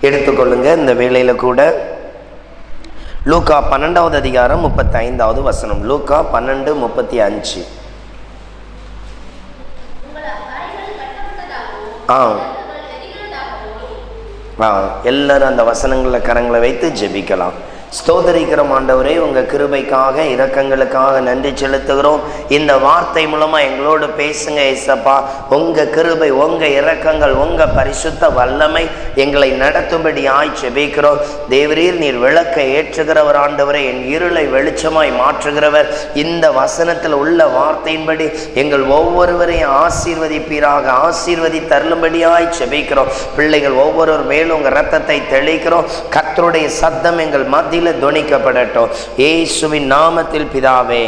எடுத்துக்கொள்ளுங்க. இந்த வேளையில் கூட லூக்கா 12வது அதிகாரம் 35வது வசனம். லூக்கா 12:35. எல்லாரும் அந்த வசனங்களில் கரங்களை வைத்து ஜெபிக்கலாம். ஸ்தோத்திரிக்கிறோம் ஆண்டவரே, உங்கள் கிருபைக்காக இரக்கங்களுக்காக நன்றி செலுத்துகிறோம். இந்த வார்த்தை மூலமாக எங்களோடு பேசுங்க ஏசப்பா. உங்கள் கிருபை, உங்கள் இரக்கங்கள், உங்கள் பரிசுத்த வல்லமை எங்களை நடத்தும்படியாய் ஜெபிக்கிறோம். தேவரீர், நீர் விளக்கை ஏற்றுகிறவர் ஆண்டவரே, என் இருளை வெளிச்சமாய் மாற்றுகிறவர். இந்த வசனத்தில் உள்ள வார்த்தையின்படி எங்கள் ஒவ்வொருவரையும் ஆசீர்வதிப்பீராக, ஆசீர்வதித்தருளும்படியாய் ஜெபிக்கிறோம். பிள்ளைகள் ஒவ்வொருவர் மேலும் உங்கள் இரத்தத்தை தெளிக்கிறோம். கர்த்தருடைய சத்தம் எங்கள் மத்தியில் துணிக்கப்படட்டும். இயேசுவின் நாமத்தில் பிதாவே,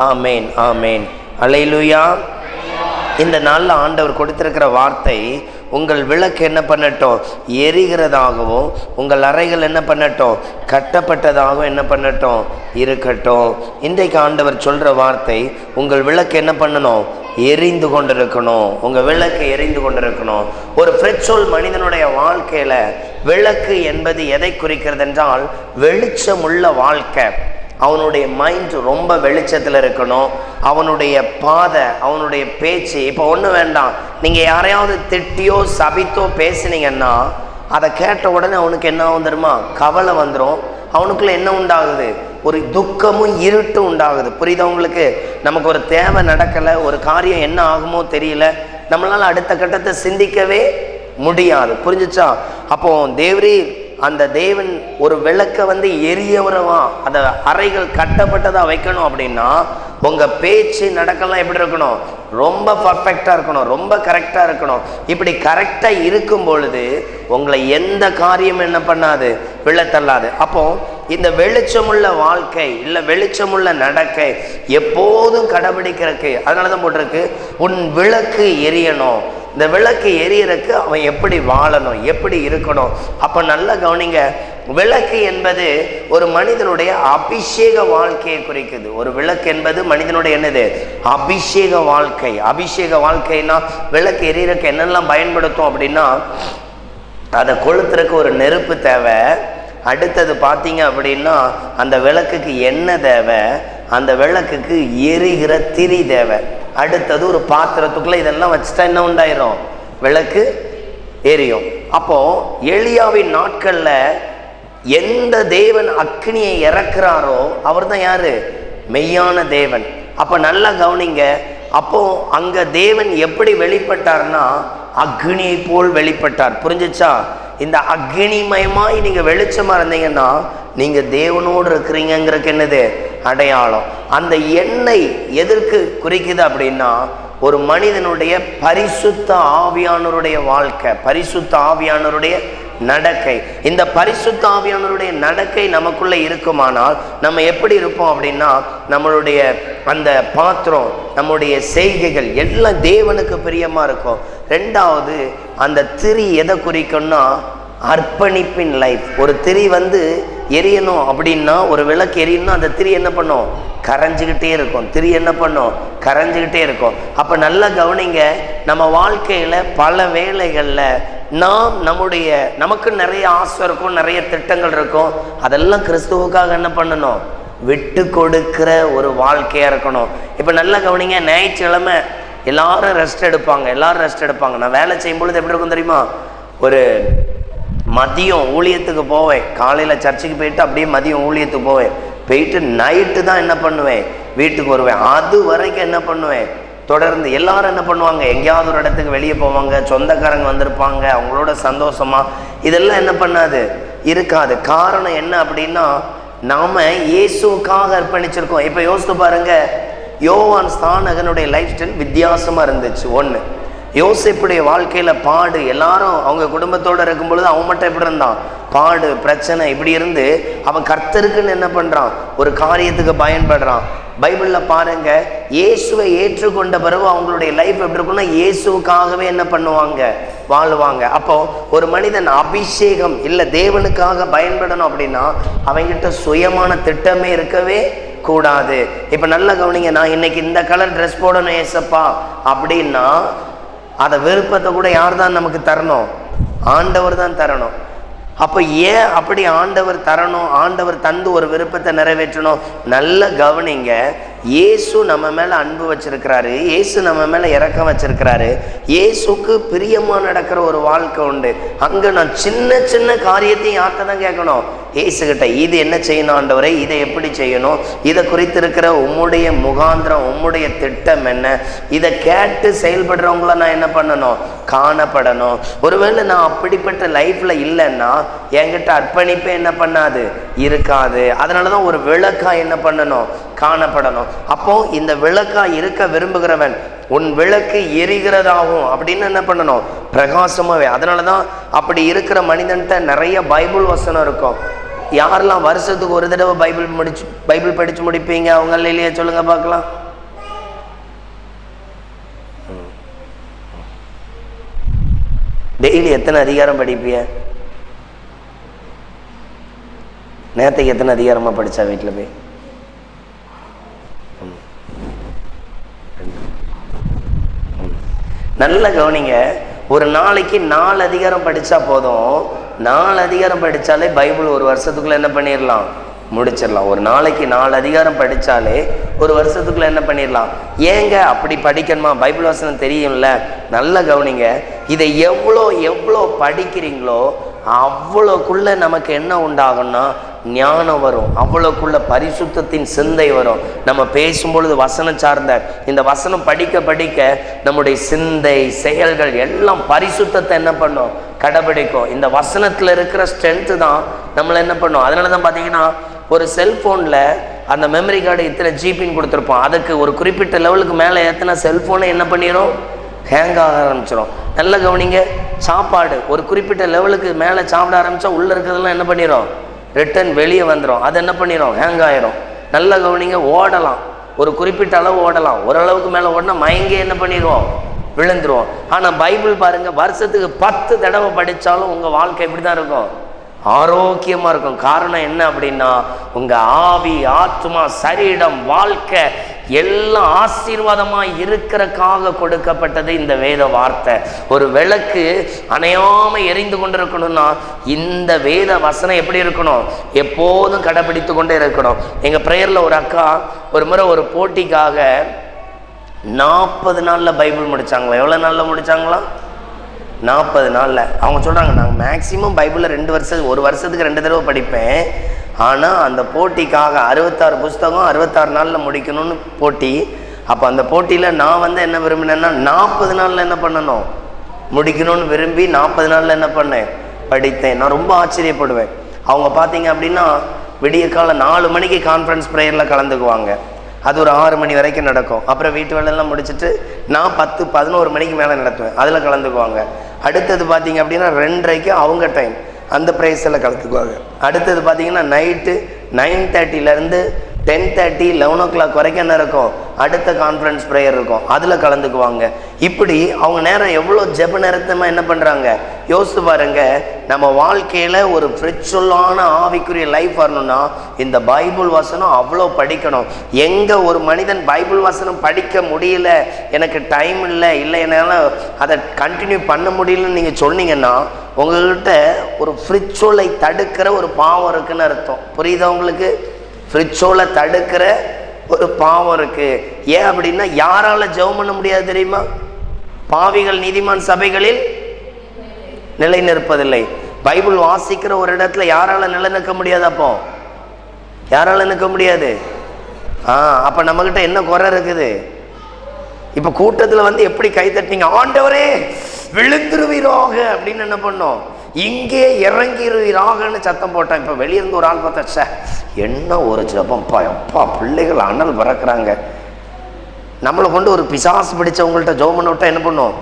ஆமேன், ஆமேன். அல்லேலூயா. இந்த நாளில் ஆண்டவர் கொடுத்திருக்கிற வார்த்தை, உங்கள் விளக்கு என்ன பண்ணட்டும், எரிகிறதாகவும் உங்கள் அறைகள் என்ன பண்ணட்டும், கட்டப்பட்டதாகவும் என்ன பண்ணட்டும், இருக்கட்டும். இன்றைக்கு ஆண்டவர் சொல்கிற வார்த்தை, உங்கள் விளக்கு என்ன பண்ணணும், எரிந்து கொண்டிருக்கணும். உங்கள் விளக்கு எரிந்து கொண்டிருக்கணும். ஒரு பிரெச்சோல் மனிதனுடைய வாழ்க்கையில் விளக்கு என்பது எதை குறிக்கிறது என்றால், வெளிச்சமுள்ள வாழ்க்கை. அவனுடைய மைண்ட் ரொம்ப வெளிச்சத்தில் இருக்கணும். அவனுடைய பாதை, அவனுடைய பேச்சு. இப்போ ஒன்றும் வேண்டாம், நீங்கள் யாரையாவது திட்டியோ சபித்தோ பேசுனீங்கன்னா அதை கேட்ட உடனே அவனுக்கு என்ன ஆகும் தெரியுமா, கவலை வந்துடும். அவனுக்குள்ள என்ன உண்டாகுது, ஒரு துக்கமும் இருட்டும் உண்டாகுது. புரியுதா உங்களுக்கு? நமக்கு ஒரு தேவை நடக்கலை, ஒரு காரியம் என்ன ஆகுமோ தெரியல, நம்மளால் அடுத்த கட்டத்தை சிந்திக்கவே முடியாது. புரிஞ்சுச்சா? அப்போ தேவரீர், அந்த தேவன் ஒரு விளக்கை எரியவரவா, அந்த அறைகள் கட்டப்பட்டதா வைக்கணும் அப்படின்னா உங்கள் பேச்சு நடக்கலாம் எப்படி இருக்கணும், ரொம்ப பர்ஃபெக்டாக இருக்கணும், ரொம்ப கரெக்டாக இருக்கணும். இப்படி கரெக்டாக இருக்கும் பொழுது உங்களை எந்த காரியம் என்ன பண்ணாது, விழத்தள்ளாது. அப்போ இந்த வெளிச்சமுள்ள வாழ்க்கை இல்லை வெளிச்சமுள்ள நடக்கை எப்போதும் கடைபிடிக்கிறதுக்கு, அதனால தான் போட்டிருக்கு, உன் விளக்கு எரியணும். இந்த விளக்கு எரியறதுக்கு அவன் எப்படி வாழணும், எப்படி இருக்கணும். அப்போ நல்லா கவனிங்க, விளக்கு என்பது ஒரு மனிதனுடைய அபிஷேக வாழ்க்கையை குறிக்குது. ஒரு விளக்கு என்பது மனிதனுடைய என்னது, அபிஷேக வாழ்க்கை. அபிஷேக வாழ்க்கைனா விளக்கு எரியறதுக்கு என்னெல்லாம் பயன்படுத்தும் அப்படின்னா, அதை கொளுத்துறதுக்கு ஒரு நெருப்பு தேவை. அடுத்தது பார்த்தீங்க அப்படின்னா அந்த விளக்குக்கு எண்ணெய் தேவை. அந்த விளக்குக்கு எரிகிற திரி தேவை. அடுத்தது ஒரு பாத்திரத்துக்குள்ள இதெல்லாம் வச்சுட்டா என்ன உண்டாயிரும், விளக்கு எரியும். அப்போ எலியாவின் நாட்கள்ல எந்த தேவன் அக்னியை இறக்குறாரோ அவர் தான் யாரு, மெய்யான தேவன். அப்ப நல்லா கவனிங்க. அப்போ அங்க தேவன் எப்படி வெளிப்பட்டார்னா, அக்னியை போல் வெளிப்பட்டார். புரிஞ்சுச்சா? இந்த அக்னிமயமாய் நீங்க வெளிச்சமா இருந்தீங்கன்னா நீங்க தேவனோடு இருக்கிறீங்கிறதுக்கு என்னது அடையாளம். அந்த எண்ணெய் எதற்கு குறிக்குது அப்படின்னா, ஒரு மனிதனுடைய பரிசுத்த ஆவியானவருடைய வாழ்க்கை, பரிசுத்த ஆவியானவருடைய நடக்கை. இந்த பரிசுத்த ஆவியானவருடைய நடக்கை நமக்குள்ள இருக்குமானால் நம்ம எப்படி இருப்போம் அப்படின்னா, நம்மளுடைய அந்த பாத்திரம், நம்முடைய செய்கைகள் எல்லாம் தேவனுக்கு பிரியமா இருக்கும். ரெண்டாவது, அந்த திரி எதை குறிக்கும்னா, அர்ப்பணிப்பின் லைஃப். ஒரு திரி எரியணும் அப்படின்னா, ஒரு விளக்கு எரியணும்னா அந்த திரி என்ன பண்ணும், கரைஞ்சிக்கிட்டே இருக்கும். திரி என்ன பண்ணும், கரைஞ்சிக்கிட்டே இருக்கும். அப்போ நல்லா கவனிங்க, நம்ம வாழ்க்கையில் பல வேளைகளில் நாம் நமக்கு நிறைய ஆசை இருக்கும், நிறைய திட்டங்கள் இருக்கும். அதெல்லாம் கிறிஸ்துவுக்காக என்ன பண்ணணும், விட்டு கொடுக்கிற ஒரு வாழ்க்கையாக இருக்கணும். இப்போ நல்லா கவனிங்க, ஞாயிற்றுக்கிழமை எல்லாரும் ரெஸ்ட் எடுப்பாங்க. நான் வேலை செய்யும் பொழுது எப்படி இருக்கும் தெரியுமா, ஒரு மதியம் ஊழியத்துக்கு போவேன். காலையில் சர்ச்சுக்கு போயிட்டு அப்படியே மதியம் ஊழியத்துக்கு போயிட்டு நைட்டு தான் என்ன பண்ணுவேன், வீட்டுக்கு வருவேன். அது வரைக்கும் என்ன பண்ணுவேன், தொடர்ந்து எல்லாரும் என்ன பண்ணுவாங்க, எங்கேயாவது ஒரு இடத்துக்கு வெளியே போவாங்க, சொந்தக்காரங்க வந்திருப்பாங்க, அவங்களோட சந்தோஷமா இதெல்லாம் என்ன பண்ணாது, இருக்காது. காரணம் என்ன அப்படின்னா, நாம இயேசுக்காக அர்ப்பணிச்சிருக்கோம். இப்போ யோசித்து பாருங்க, யோவான் ஸ்தானகனுடைய லைஃப் ஸ்டைல் வித்தியாசமா இருந்துச்சு. ஒன்று, யோசேப்புடைய வாழ்க்கையில பாடு, எல்லாரும் அவங்க குடும்பத்தோடு இருக்கும் பொழுது அவன் மட்டும் எப்படி இருந்தான், பாடு பிரச்சனை இப்படி இருந்து அவன் கர்த்தருக்குன்னு என்ன பண்றான், ஒரு காரியத்துக்கு பயன்படுறான். பைபிள்ல பாருங்க, இயேசுவை ஏற்றுக்கொண்ட பிறகு அவங்களுடைய லைஃப் எப்படி இருக்கும்னா, இயேசுக்காகவே என்ன பண்ணுவாங்க, வாழ்வாங்க. அப்போ ஒரு மனிதன் அபிஷேகம் இல்லை தேவனுக்காக பயன்படணும் அப்படின்னா அவங்கிட்ட சுயமான திட்டமே இருக்கவே கூடாது. இப்ப நல்ல கவனிங்க, நான் இன்னைக்கு இந்த கலர் ட்ரெஸ் போடணும் ஏசப்பா அப்படின்னா அதை விருப்பத்தை கூட யார் தான் நமக்கு தரணும், ஆண்டவர் தான் தரணும். அப்போ ஏன் அப்படி ஆண்டவர் தரணும், ஆண்டவர் தந்து ஒரு விருப்பத்தை நிறைவேற்றணும்? நல்ல கவனிங்க. இயேசு நம்ம மேலே அன்பு வச்சிருக்கிறாரு, இயேசு நம்ம மேலே இரக்கம் வச்சிருக்கிறாரு. இயேசுக்கு பிரியமாக நடக்கிற ஒரு வாழ்க்கை உண்டு. அங்கே நான் சின்ன சின்ன காரியத்தையும் யார்கிட்ட தான் கேட்கணும்? இயேசுகிட்ட. இது என்ன செய்யணும் ஆண்டவரே, இதை எப்படி செய்யணும், இதை குறித்து இருக்கிற உம்முடைய முகாந்திரம், உம்முடைய திட்டம் என்ன, இதை கேட்டு செயல்படுறவங்கள நான் என்ன பண்ணணும்? காணப்படணும். ஒருவேளை நான் அப்படிப்பட்ட லைஃப்ல இல்லைன்னா என்கிட்ட அர்ப்பணிப்பே என்ன பண்ணாது, இருக்காது. அதனால தான் ஒரு விளக்கா என்ன பண்ணணும்? காணப்படணும். அப்போ இந்த விளக்கா இருக்க விரும்புகிறவன் உன் விளக்கு எரிகிறதாகும் அப்படின்னு என்ன பண்ணணும்? பிரகாசமாவே. அதனால தான் அப்படி இருக்கிற மனிதன்கிட்ட நிறைய பைபிள் வசனம் இருக்கும். யாரெல்லாம் வருஷத்துக்கு ஒரு தடவை பைபிள் படிச்சு முடிப்பீங்க அவங்க இல்லையே? சொல்லுங்க பார்க்கலாம். டெய்லி எத்தனை அதிகாரம் படிப்பீங்க? நேரத்துக்கு எத்தனை அதிகாரமா படிச்சா வீட்டில் போய்? நல்ல கவனிங்க. ஒரு நாளைக்கு 4 அதிகாரம் படித்தா போதும். 4 அதிகாரம் படித்தாலே பைபிள் ஒரு வருஷத்துக்குள்ளே என்ன பண்ணிடலாம்? முடிச்சிடலாம். ஒரு நாளைக்கு 4 அதிகாரம் படித்தாலே ஒரு வருஷத்துக்குள்ளே என்ன பண்ணிடலாம்? ஏங்க அப்படி படிக்கணுமா? பைபிள் வசனம் தெரியும்ல. நல்ல கவனிங்க. இதை எவ்வளோ எவ்வளோ படிக்கிறீங்களோ அவ்வளோக்குள்ள நமக்கு என்ன உண்டாகும்னா ஞானம் வரும். அவ்வளோக்குள்ள பரிசுத்தத்தின் சிந்தை வரும். நம்ம பேசும்பொழுது வசனம் சார்ந்த இந்த வசனம் படிக்க படிக்க நம்முடைய சிந்தை செயல்கள் எல்லாம் பரிசுத்தத்தை என்ன பண்ணும்? கடைபிடிக்கும். இந்த வசனத்தில் இருக்கிற ஸ்ட்ரென்த்து தான் நம்மளை என்ன பண்ணும்? அதனால தான் பார்த்தீங்கன்னா ஒரு செல்ஃபோனில் அந்த மெமரி கார்டு இத்தனை ஜிபின்னு கொடுத்துருப்போம். அதுக்கு ஒரு குறிப்பிட்ட லெவலுக்கு மேலே ஏற்றினா செல்ஃபோனை என்ன பண்ணிடும்? ஹேங் ஆக ஆரம்பிச்சிடும். நல்ல கவனிங்க. சாப்பாடு ஒரு குறிப்பிட்ட லெவலுக்கு மேலே சாப்பிட ஆரம்பித்தா உள்ளே இருக்கிறதெல்லாம் என்ன பண்ணிடும்? ரிட்டன் வெளியே வந்துடும். அது என்ன பண்ணிடும்? ஹேங் ஆயிரும். நல்ல கவனிங்க. ஓடலாம், ஒரு குறிப்பிட்ட அளவு ஓடலாம். ஓரளவுக்கு மேலே ஓடினா மயங்கி என்ன பண்ணிடுவோம்? விழுந்துருவோம். ஆனால் பைபிள் பாருங்கள், வருஷத்துக்கு 10 தடவை படித்தாலும் உங்கள் வாழ்க்கை எப்படி தான் இருக்கும்? ஆரோக்கியமாக இருக்கும். காரணம் என்ன அப்படின்னா உங்கள் ஆவி, ஆத்மா, சரீரம், வாழ்க்கை எல்லாம் ஆசீர்வாதமாக இருக்கிறக்காக கொடுக்கப்பட்டது இந்த வேத வார்த்தை. ஒரு விளக்கு அணையாமல் எரிந்து கொண்டு இருக்கணும்னா இந்த வேத வசனம் எப்படி இருக்கணும்? எப்போதும் கடைபிடித்து கொண்டே இருக்கணும். எங்கள் ப்ரேயரில் ஒரு அக்கா ஒரு முறை ஒரு போட்டிக்காக 40 நாளில் பைபிள் முடித்தாங்களா? எவ்வளோ நாளில் முடித்தாங்களா? 40 நாளில். அவங்க சொல்கிறாங்க, நாங்கள் மேக்ஸிமம் பைபிளில் ஒரு வருஷத்துக்கு 2 தடவை படிப்பேன். ஆனால் அந்த போட்டிக்காக 66 புஸ்தகம் 66 நாளில் முடிக்கணும்னு போட்டி. அப்போ அந்த போட்டியில் நான் என்ன விரும்பினேன்னா 40 நாளில் என்ன பண்ணணும்? முடிக்கணும்னு விரும்பி 40 நாளில் என்ன பண்ணேன்? படித்தேன். நான் ரொம்ப ஆச்சரியப்படுவேன். அவங்க பார்த்தீங்க அப்படின்னா விடிய காலம் 4 மணிக்கு கான்ஃபரன்ஸ் ப்ரேயரில் கலந்துக்குவாங்க. அது ஒரு 6 மணி வரைக்கும் நடக்கும். அப்புறம் வீட்டு வேலையெல்லாம் முடிச்சுட்டு நான் 10-11 மணிக்கு மேலே நடத்துவேன். அதில் கலந்துக்குவாங்க. அடுத்தது பார்த்தீங்க அப்படின்னா 2:30க்கு அவங்க டைம், அந்த ப்ரைஸில் கலந்துக்குவாங்க. அடுத்தது பார்த்தீங்கன்னா நைட்டு 9:30லேருந்து 10:30 11 o'clock வரைக்கும் என்ன இருக்கும்? அடுத்த கான்ஃபரன்ஸ் ப்ரேயர் இருக்கும். அதில் கலந்துக்குவாங்க. இப்படி அவங்க நேரம் எவ்வளோ ஜெப நேரத்தமாக என்ன பண்ணுறாங்க? யோசித்து பாருங்க. நம்ம வாழ்க்கையில் ஒரு ஃப்ரிச்சுவலான ஆவிக்குரிய லைஃப் வரணும்னா இந்த பைபிள் வசனம் அவ்வளோ படிக்கணும். எங்கே ஒரு மனிதன் பைபிள் வசனம் படிக்க முடியல, எனக்கு டைம் இல்லை, என்னால் அதை கண்டினியூ பண்ண முடியலன்னு நீங்கள் சொன்னீங்கன்னா உங்கள்கிட்ட ஒரு ஃப்ரிச்சுவலை தடுக்கிற ஒரு பாவம் இருக்குன்னு அர்த்தம். புரியுதா உங்களுக்கு? ஃப்ரிச்சுவலை தடுக்கிற ஒரு பாவம் இருக்கு. ஏன் அப்படின்னா யாரால ஜெபம் பண்ண முடியாது தெரியுமா? பாவிகள் நீதிமான் சபைகளில் நிலை நிற்பதில்லை. பைபிள் வாசிக்கிற ஒரு இடத்துல யாரால நிலை நிற்க முடியாது? அப்போ யாரால நிற்க முடியாது? அப்ப நம்ம கிட்ட என்ன குறை இருக்குது? இப்ப கூட்டத்துல எப்படி கை தட்டிங்க? ஆண்டவரே விழுந்துருவீராக அப்படின்னு என்ன பண்ணோம்? இங்கே இறங்கிருவீராகன்னு சத்தம் போட்டான். இப்போ வெளியிருந்து ஒரு ஆள் பார்த்தா, என்ன ஒரு ஜபம்ப்பா, எப்பா பிள்ளைகள் அனல் பறக்கிறாங்க. நம்மளை கொண்டு ஒரு பிசாசு பிடிச்சவங்கள்ட்ட ஜெபம் பண்ண விட்டா என்ன பண்ணும்?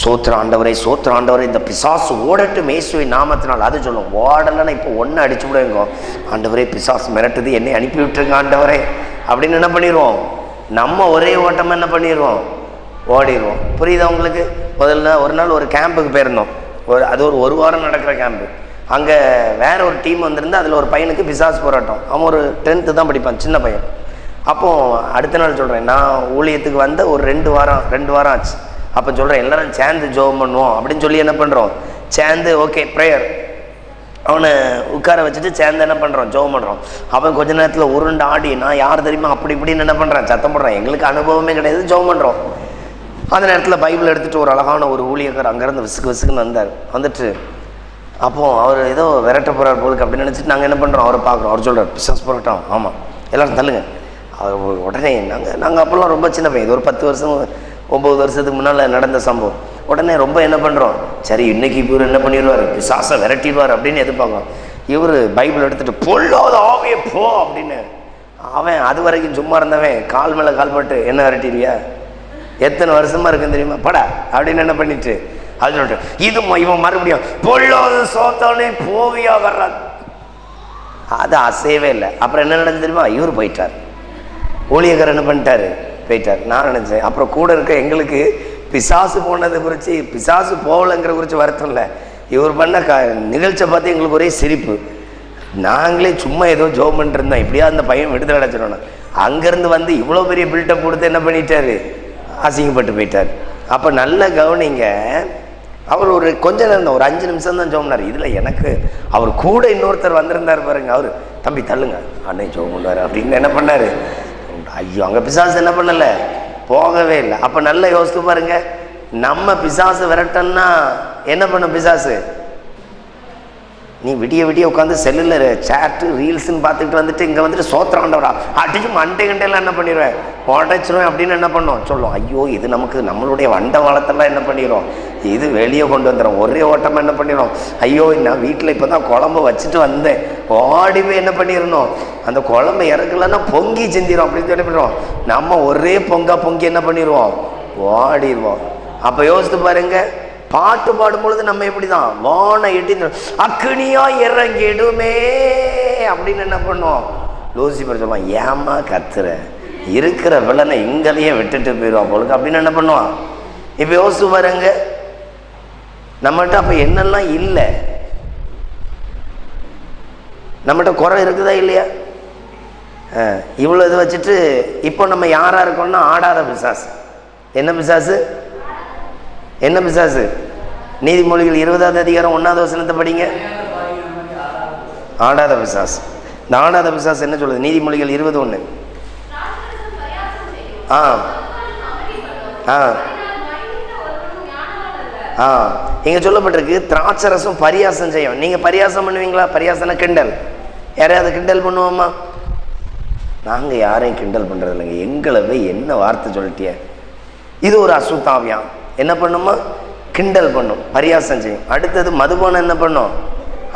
சோத்திர ஆண்டவரே, சோத்திர ஆண்டவரே, இந்த பிசாசு ஓடட்டும் இயேசுவின் நாமத்தினால். அது சொல்லும். ஓடலைன்னா இப்போ ஒன்று அடிச்சு விடுங்க. ஆண்டவரே பிசாசு மிரட்டுது, என்னை அனுப்பி விட்டுருங்க ஆண்டவரே அப்படின்னு என்ன பண்ணிடுவோம்? நம்ம ஒரே ஓட்டமாக என்ன பண்ணிடுவோம்? ஓடிடுவோம். புரியுதா உங்களுக்கு? முதல்ல ஒரு நாள் ஒரு கேம்புக்கு போயிருந்தோம். அது ஒரு வாரம் நடக்கிற கேம்பு. அங்கே வேற ஒரு டீம் வந்திருந்து அதில் ஒரு பையனுக்கு பிசாசு போராட்டம். அவன் ஒரு 10th தான் படிப்பான், சின்ன பையன். அப்போது அடுத்த நாள் சொல்கிறேன், நான் ஊழியத்துக்கு வந்த ஒரு 2 வாரம் ஆச்சு. அப்போ சொல்கிறேன், எல்லாரும் சேர்ந்து ஜெபம் பண்ணுவோம் அப்படின்னு சொல்லி என்ன பண்ணுறோம்? சேர்ந்து ஓகே ப்ரேயர் அவனை உட்கார வச்சுட்டு சேர்ந்து என்ன பண்ணுறோம், ஜெபம் பண்ணுறோம். அவன் கொஞ்ச நேரத்தில் உருண்டு ஆடி, நான் யார் தெரியுமா அப்படி இப்படின்னு என்ன பண்ணுறான், சத்தம் போடுறான். எங்களுக்கு அனுபவமே கிடையாது, ஜெபம் பண்ணுறோம். அந்த நேரத்தில் பைபிள் எடுத்துகிட்டு ஒரு அழகான ஒரு ஊழியக்கார் அங்கேருந்து விசுக்குன்னு வந்தார். வந்துட்டு அப்போது அவர் ஏதோ விரட்ட போகிறார் போலுக்கு அப்படின்னு நினச்சிட்டு நாங்கள் என்ன பண்ணுறோம், அவரை பார்க்குறோம். அவர் சொல்கிறார், பிசாசு புரட்டம், ஆமாம் எல்லோரும் தள்ளுங்க. அவர் உடனே நாங்கள் அப்போல்லாம் ரொம்ப சின்ன பையன், இது ஒரு 10 வருஷம் 9 வருஷத்துக்கு முன்னால் நடந்த சம்பவம். உடனே ரொம்ப என்ன பண்ணுறோம், சரி இன்னைக்கு இவர் என்ன பண்ணிடுவார், பிசாசை விரட்டிடுவார் அப்படின்னு எதிர்பார்க்கலாம். இவர் பைபிள் எடுத்துகிட்டு பொல்லாத ஆவியே போ அப்படின்னு. அவன் அது வரைக்கும் சும்மா இருந்தவன் கால் மேலே கால் போட்டு, என்ன விரட்டிடுவியா, எத்தனை வருஷமா இருக்குன்னு தெரியுமா படா அப்படின்னு என்ன பண்ணிட்டு அது சொல்லிட்டு இது இவன் மறுபடியும் பொல்லாத சோத்தானே போவியா வர்றாது. அது அசையவே இல்லை. அப்புறம் என்ன நடந்து தெரியுமா, இவர் போயிட்டார். ஊழியக்காரர் என்ன பண்ணிட்டாரு, போயிட்டார். நான் நினச்சேன் அப்புறம் கூட இருக்க எங்களுக்கு பிசாசு போனதை குறித்து, பிசாசு போகலைங்கிற குறித்து வருத்தம் இல்லை. இவர் பண்ண நிகழ்ச்சியை பார்த்து எங்களுக்கு ஒரே சிரிப்பு. நாங்களே சும்மா ஏதோ ஜோம் பண்ணிருந்தோம், இப்படியா அந்த பையன் விடுதலை அடைச்சிடணும். அங்கேருந்து வந்து இவ்வளோ பெரிய பில்டப் கொடுத்து என்ன பண்ணிட்டாரு, அசிங்கப்பட்டு போயிட்டார். அப்போ நல்ல கவனிங்க, அவர் ஒரு கொஞ்ச நேரம் தான், ஒரு 5 நிமிஷம் தான் ஜோம்னார். இதில் எனக்கு அவர் கூட இன்னொருத்தர் வந்திருந்தார் பாருங்க, அவர் தம்பி தள்ளுங்க அண்ணே ஜோம் பண்ணுவார் அப்படின்னு என்ன பண்ணார். ஐயோ, அங்கே பிசாசு என்ன பண்ணலை, போகவே இல்லை. அப்போ நல்லா யோசித்து பாருங்க, நம்ம பிசாசு விரட்டன்னா என்ன பண்ணும் பிசாசு, நீ விடிய உட்காந்து செல்லில் சேட்டு ரீல்ஸுன்னு பார்த்துக்கிட்டு வந்துட்டு இங்கே வந்துட்டு சோத்திராண்டவரா அடிச்சு மண்டை கண்டையெல்லாம் என்ன பண்ணிடுவேன், உடைச்சிருவேன் அப்படின்னு என்ன பண்ணோம் சொல்லும். ஐயோ, இது நமக்கு நம்மளுடைய வண்டை வாழத்தெல்லாம் என்ன பண்ணிடும், இது வெளியே கொண்டு வந்துடும். ஒரே ஓட்டமாக என்ன பண்ணிடும், ஐயோ நான் வீட்டில் இப்போ தான் குழம்பு வச்சுட்டு வந்தேன், ஓடி போய் என்ன பண்ணிடணும், அந்த குழம்பு இறக்கலன்னா பொங்கி சிந்திடும் அப்படின்னு சொல்லி பண்ணிடுவோம். நம்ம ஒரே பொங்கி என்ன பண்ணிடுவோம், ஓடிடுவோம். அப்போ யோசித்து பாருங்க, பாட்டு பாடும் பொழுது நம்ம எப்படி தான் வான எட்டி அக்னியா இறங்கிடுமே அப்படின்னு என்ன பண்ணுவோம், லூசிபர் சொல்லுவான், ஏமா கத்துற, இருக்கிற வில்லனை இங்கேயே விட்டுட்டு போயிடுவான் போலுக்கு அப்படின்னு என்ன பண்ணுவான். இப்போ யோசிச்சு பாருங்க, நம்மகிட்ட அப்போ என்னெல்லாம் இல்லை, நம்மகிட்ட குறை இருக்குதா இல்லையா. இவ்வளோ இதை வச்சுட்டு இப்போ நம்ம யாராக இருக்கோம்னா ஆடாத பிசாசு. என்ன பிசாசு, என்ன பிசாசு, நீதிமொழிகள் 20ஆவது அதிகாரம் 1வது வசனத்தை படிங்க. ஆடாத பிசாசு. இந்த ஆடாத பிசாசு என்ன சொல்லுது, நீதிமொழிகள் 20:1. இங்க சொல்லப்பட்டிருக்கு, திராட்சரசம் பரியாசம் செய்யும். நீங்க பரியாசம் பண்ணுவீங்களா, பரியாசம்னா கிண்டல், யாரையாவது கிண்டல் பண்ணுவோமா, நாங்க யாரையும் கிண்டல் பண்றது இல்லைங்க. எங்களை போய் என்ன வார்த்தை சொல்லிட்டிய, இது ஒரு அசுத்தாவியம். என்ன பண்ணுமா, கிண்டல் பண்ணும், பரியாசம் செய்யும். அடுத்தது மதுபானம் என்ன பண்ணும்,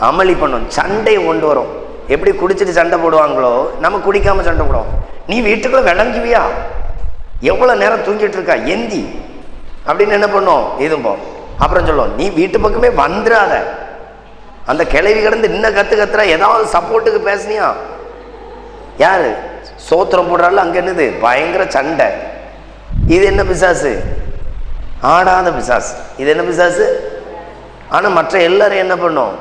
அமளி பண்ணும், சண்டை கொண்டு வரும். எப்படி குடிச்சிட்டு சண்டை போடுவாங்களோ நம்ம குடிக்காம சண்டை போடுவோம். நீ வீட்டுக்குள்ள விளங்குவியா, எவ்வளோ நேரம் தூங்கிட்டு இருக்கா எந்தி அப்படின்னு என்ன பண்ணும், இதும்போம். அப்புறம் சொல்லுவோம், நீ வீட்டு பக்கமே வந்துடாத, அந்த கிளவி கிடந்து இன்னும் கத்துறா, ஏதாவது சப்போர்ட்டுக்கு பேசுனியா, யாரு சோத்திரம் போடுறாள் அங்கே என்னது பயங்கர சண்டை. இது என்ன பிசாசு, ஆடாத பிசாசு. இது என்ன பிசாசு, ஆனால் மற்ற எல்லாரும் என்ன பண்ணும்,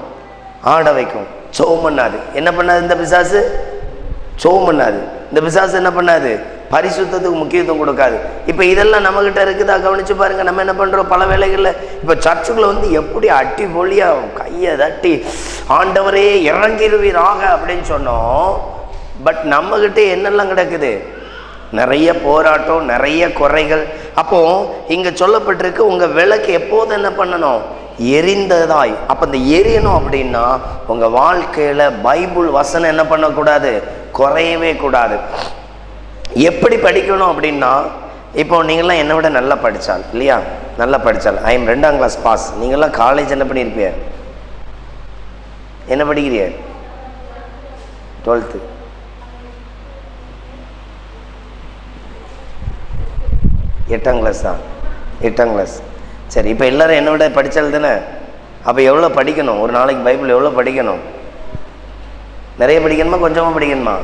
ஆட வைக்கும். சோம் பண்ணாது. என்ன பண்ணாது இந்த பிசாசு, சோம் பண்ணாது. இந்த பிசாசு என்ன பண்ணாது, பரிசுத்தத்துக்கு முக்கியத்துவம் கொடுக்காது. இப்போ இதெல்லாம் நம்மகிட்ட இருக்குதா, கவனிச்சு பாருங்க. நம்ம என்ன பண்ணுறோம், பல வேளைகளில் இப்போ சர்ச்சுக்குள்ள வந்து எப்படி அட்டி பொழியா கையை தட்டி ஆண்டவரே இறங்கிடுவீராக அப்படின்னு சொன்னோம். பட் நம்மகிட்ட என்னெல்லாம் கிடக்குது, நிறைய போராட்டம், நிறைய குறைகள். அப்போ இங்க சொல்லப்பட்டிருக்கு, உங்க விளக்கு எப்போது என்ன பண்ணணும், எரிந்ததாய். அப்ப இந்த எரியணும் அப்படின்னா உங்க வாழ்க்கையில பைபிள் வசனம் என்ன பண்ணக்கூடாது, குறையவே கூடாது. எப்படி படிக்கணும் அப்படின்னா, இப்போ நீங்கள்லாம் என்னை விட நல்லா படித்தால் இல்லையா, நல்லா படித்தால் ஐ எம் 2ஆம் கிளாஸ் பாஸ். நீங்கள்லாம் காலேஜ் என்ன பண்ணியிருப்பிய, என்ன படிக்கிறீ, 12th. எட்டாம் கிளாஸ் தான், 8ஆம் கிளாஸ். சரி, இப்போ எல்லோரும் என்னை விட படித்தால் தானே. அப்போ எவ்வளோ படிக்கணும், ஒரு நாளைக்கு பைபிள் எவ்வளோ படிக்கணும், நிறைய படிக்கணுமா கொஞ்சமாக படிக்கணுமா.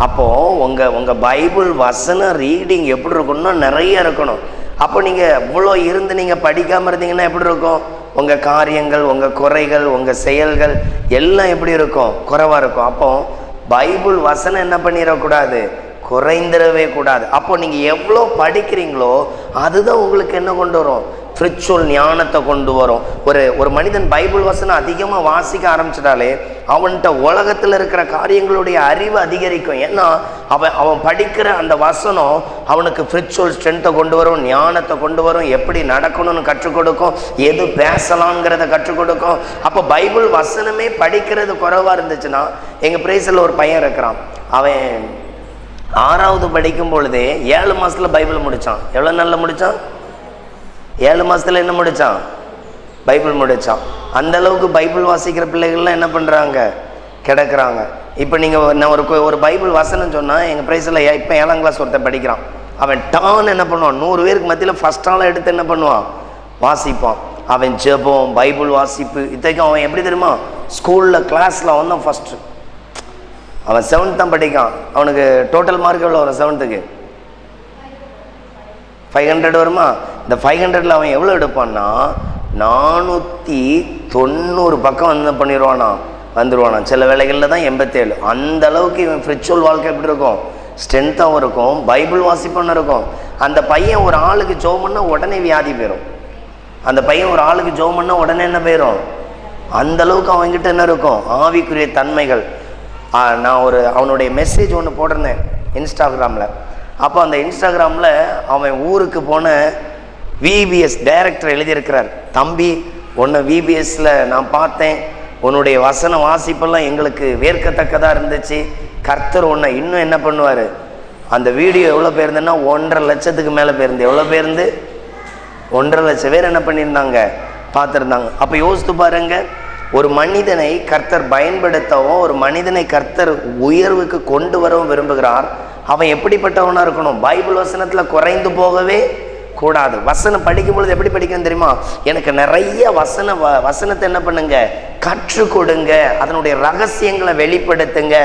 அப்போது உங்கள் பைபிள் வசனம் ரீடிங் எப்படி இருக்கணும்னா நிறைய இருக்கணும். அப்போ நீங்கள் இவ்வளோ இருந்து நீங்கள் படிக்காமல் இருந்தீங்கன்னா எப்படி இருக்கும், உங்கள் காரியங்கள், உங்கள் குறைகள், உங்கள் செயல்கள் எல்லாம் எப்படி இருக்கும், குறைவாக இருக்கும். அப்போ பைபிள் வசனம் என்ன பண்ணிடக்கூடாது, குறைந்திடவே கூடாது. அப்போ நீங்கள் எவ்வளோ படிக்கிறீங்களோ அதுதான் உங்களுக்கு என்ன கொண்டு வரும், ஸ்பிரிச்சுவல் ஞானத்தை கொண்டு வரும். ஒரு மனிதன் பைபிள் வசனம் அதிகமாக வாசிக்க ஆரம்பிச்சிட்டாலே அவன்கிட்ட உலகத்தில் இருக்கிற காரியங்களுடைய அறிவு அதிகரிக்கும். ஏன்னா அவன் படிக்கிற அந்த வசனம் அவனுக்கு ஸ்பிரிச்சுவல் ஸ்ட்ரென்த்தை கொண்டு வரும், ஞானத்தை கொண்டு வரும், எப்படி நடக்கணும்னு கற்றுக் கொடுக்கும், எது பேசலாங்கிறத கற்றுக் கொடுக்கும். அப்போ பைபிள் வசனமே படிக்கிறது குறைவாக இருந்துச்சுன்னா, எங்கள் பிரேசில் ஒரு பையன் இருக்கிறான், அவன் 6வது படிக்கும் பொழுதே 7 மாதத்தில் பைபிள் முடித்தான். எவ்வளோ நாளில் முடித்தான்? 7 மாதத்தில் என்ன முடித்தான்? பைபிள் முடித்தான். அந்தளவுக்கு பைபிள் வாசிக்கிற பிள்ளைகள்லாம் என்ன பண்ணுறாங்க? கிடக்கிறாங்க. இப்போ நீங்கள் நான் ஒரு பைபிள் வசனம் சொன்னால், எங்கள் பிரைஸில் இப்போ 7ஆம் கிளாஸ் ஒருத்தன் படிக்கிறான். அவன் டான் என்ன பண்ணுவான்? 100 பேருக்கு மத்தியில் ஃபஸ்ட் ஆளாக எடுத்து என்ன பண்ணுவான்? வாசிப்பான். அவன் ஜெபம், பைபிள் வாசிப்பு, இத்தனைக்கும் அவன் எப்படி தெரியுமா? ஸ்கூலில் கிளாஸில் அவன் தான் ஃபஸ்ட்டு. அவன் 7th தான் படிக்கான். அவனுக்கு டோட்டல் மார்க் எவ்வளோ வரும் 7th? 500 வருமா? இந்த 500ல் அவன் எவ்வளோ எடுப்பான்னா 490 பக்கம் வந்து பண்ணிடுவானா, வந்துடுவானா. சில வேலைகளில் தான் 87. அந்த அளவுக்கு இவன் ஸ்பிரிச்சுவல் வாழ்க்கை எப்படி இருக்கும்? ஸ்ட்ரென்த்தாகவும் இருக்கும், பைபிள் வாசிப்புன்னு இருக்கும். அந்த பையன் ஒரு ஆளுக்கு ஜெபம் பண்ணால் உடனே வியாதி போயிடும். அந்த பையன் ஒரு ஆளுக்கு ஜெபம் பண்ணால் உடனே என்ன போயிடும்? அந்த அளவுக்கு அவங்ககிட்ட என்ன இருக்கும்? ஆவிக்குரிய தன்மைகள். நான் அவனுடைய மெசேஜ் ஒன்று போட்டிருந்தேன் இன்ஸ்டாகிராமில். அப்போ அந்த இன்ஸ்டாகிராமில் அவன் ஊருக்கு போன விபிஎஸ் டைரக்டர் எழுதியிருக்கிறார், தம்பி உன்னை விபிஎஸ்ல நான் பார்த்தேன், உன்னுடைய வசன வாசிப்பெல்லாம் எங்களுக்கு வேர்க்கத்தக்கதாக இருந்துச்சு, கர்த்தர் உன்னை இன்னும் என்ன பண்ணுவார். அந்த வீடியோ எவ்வளோ பேருந்துன்னா 1.5 லட்சத்துக்கு மேலே பேருந்து. எவ்வளோ பேருந்து? 1.5 லட்சம் பேர் என்ன பண்ணியிருந்தாங்க? பார்த்துருந்தாங்க. அப்போ யோசித்து பாருங்க, ஒரு மனிதனை கர்த்தர் பயன்படுத்தவும், ஒரு மனிதனை கர்த்தர் உயர்வுக்கு கொண்டு வரவும் விரும்புகிறார். அவன் எப்படிப்பட்டவனாக இருக்கணும்? பைபிள் வசனத்தில் குறைந்து போகவே கூடாது. வசனம் படிக்கும் பொழுது எப்படி படிக்கணும் தெரியுமா? எனக்கு நிறைய வசனத்தை என்ன பண்ணுங்க? கற்றுக் கொடுங்க, அதனுடைய ரகசியங்களை வெளிப்படுத்துங்க.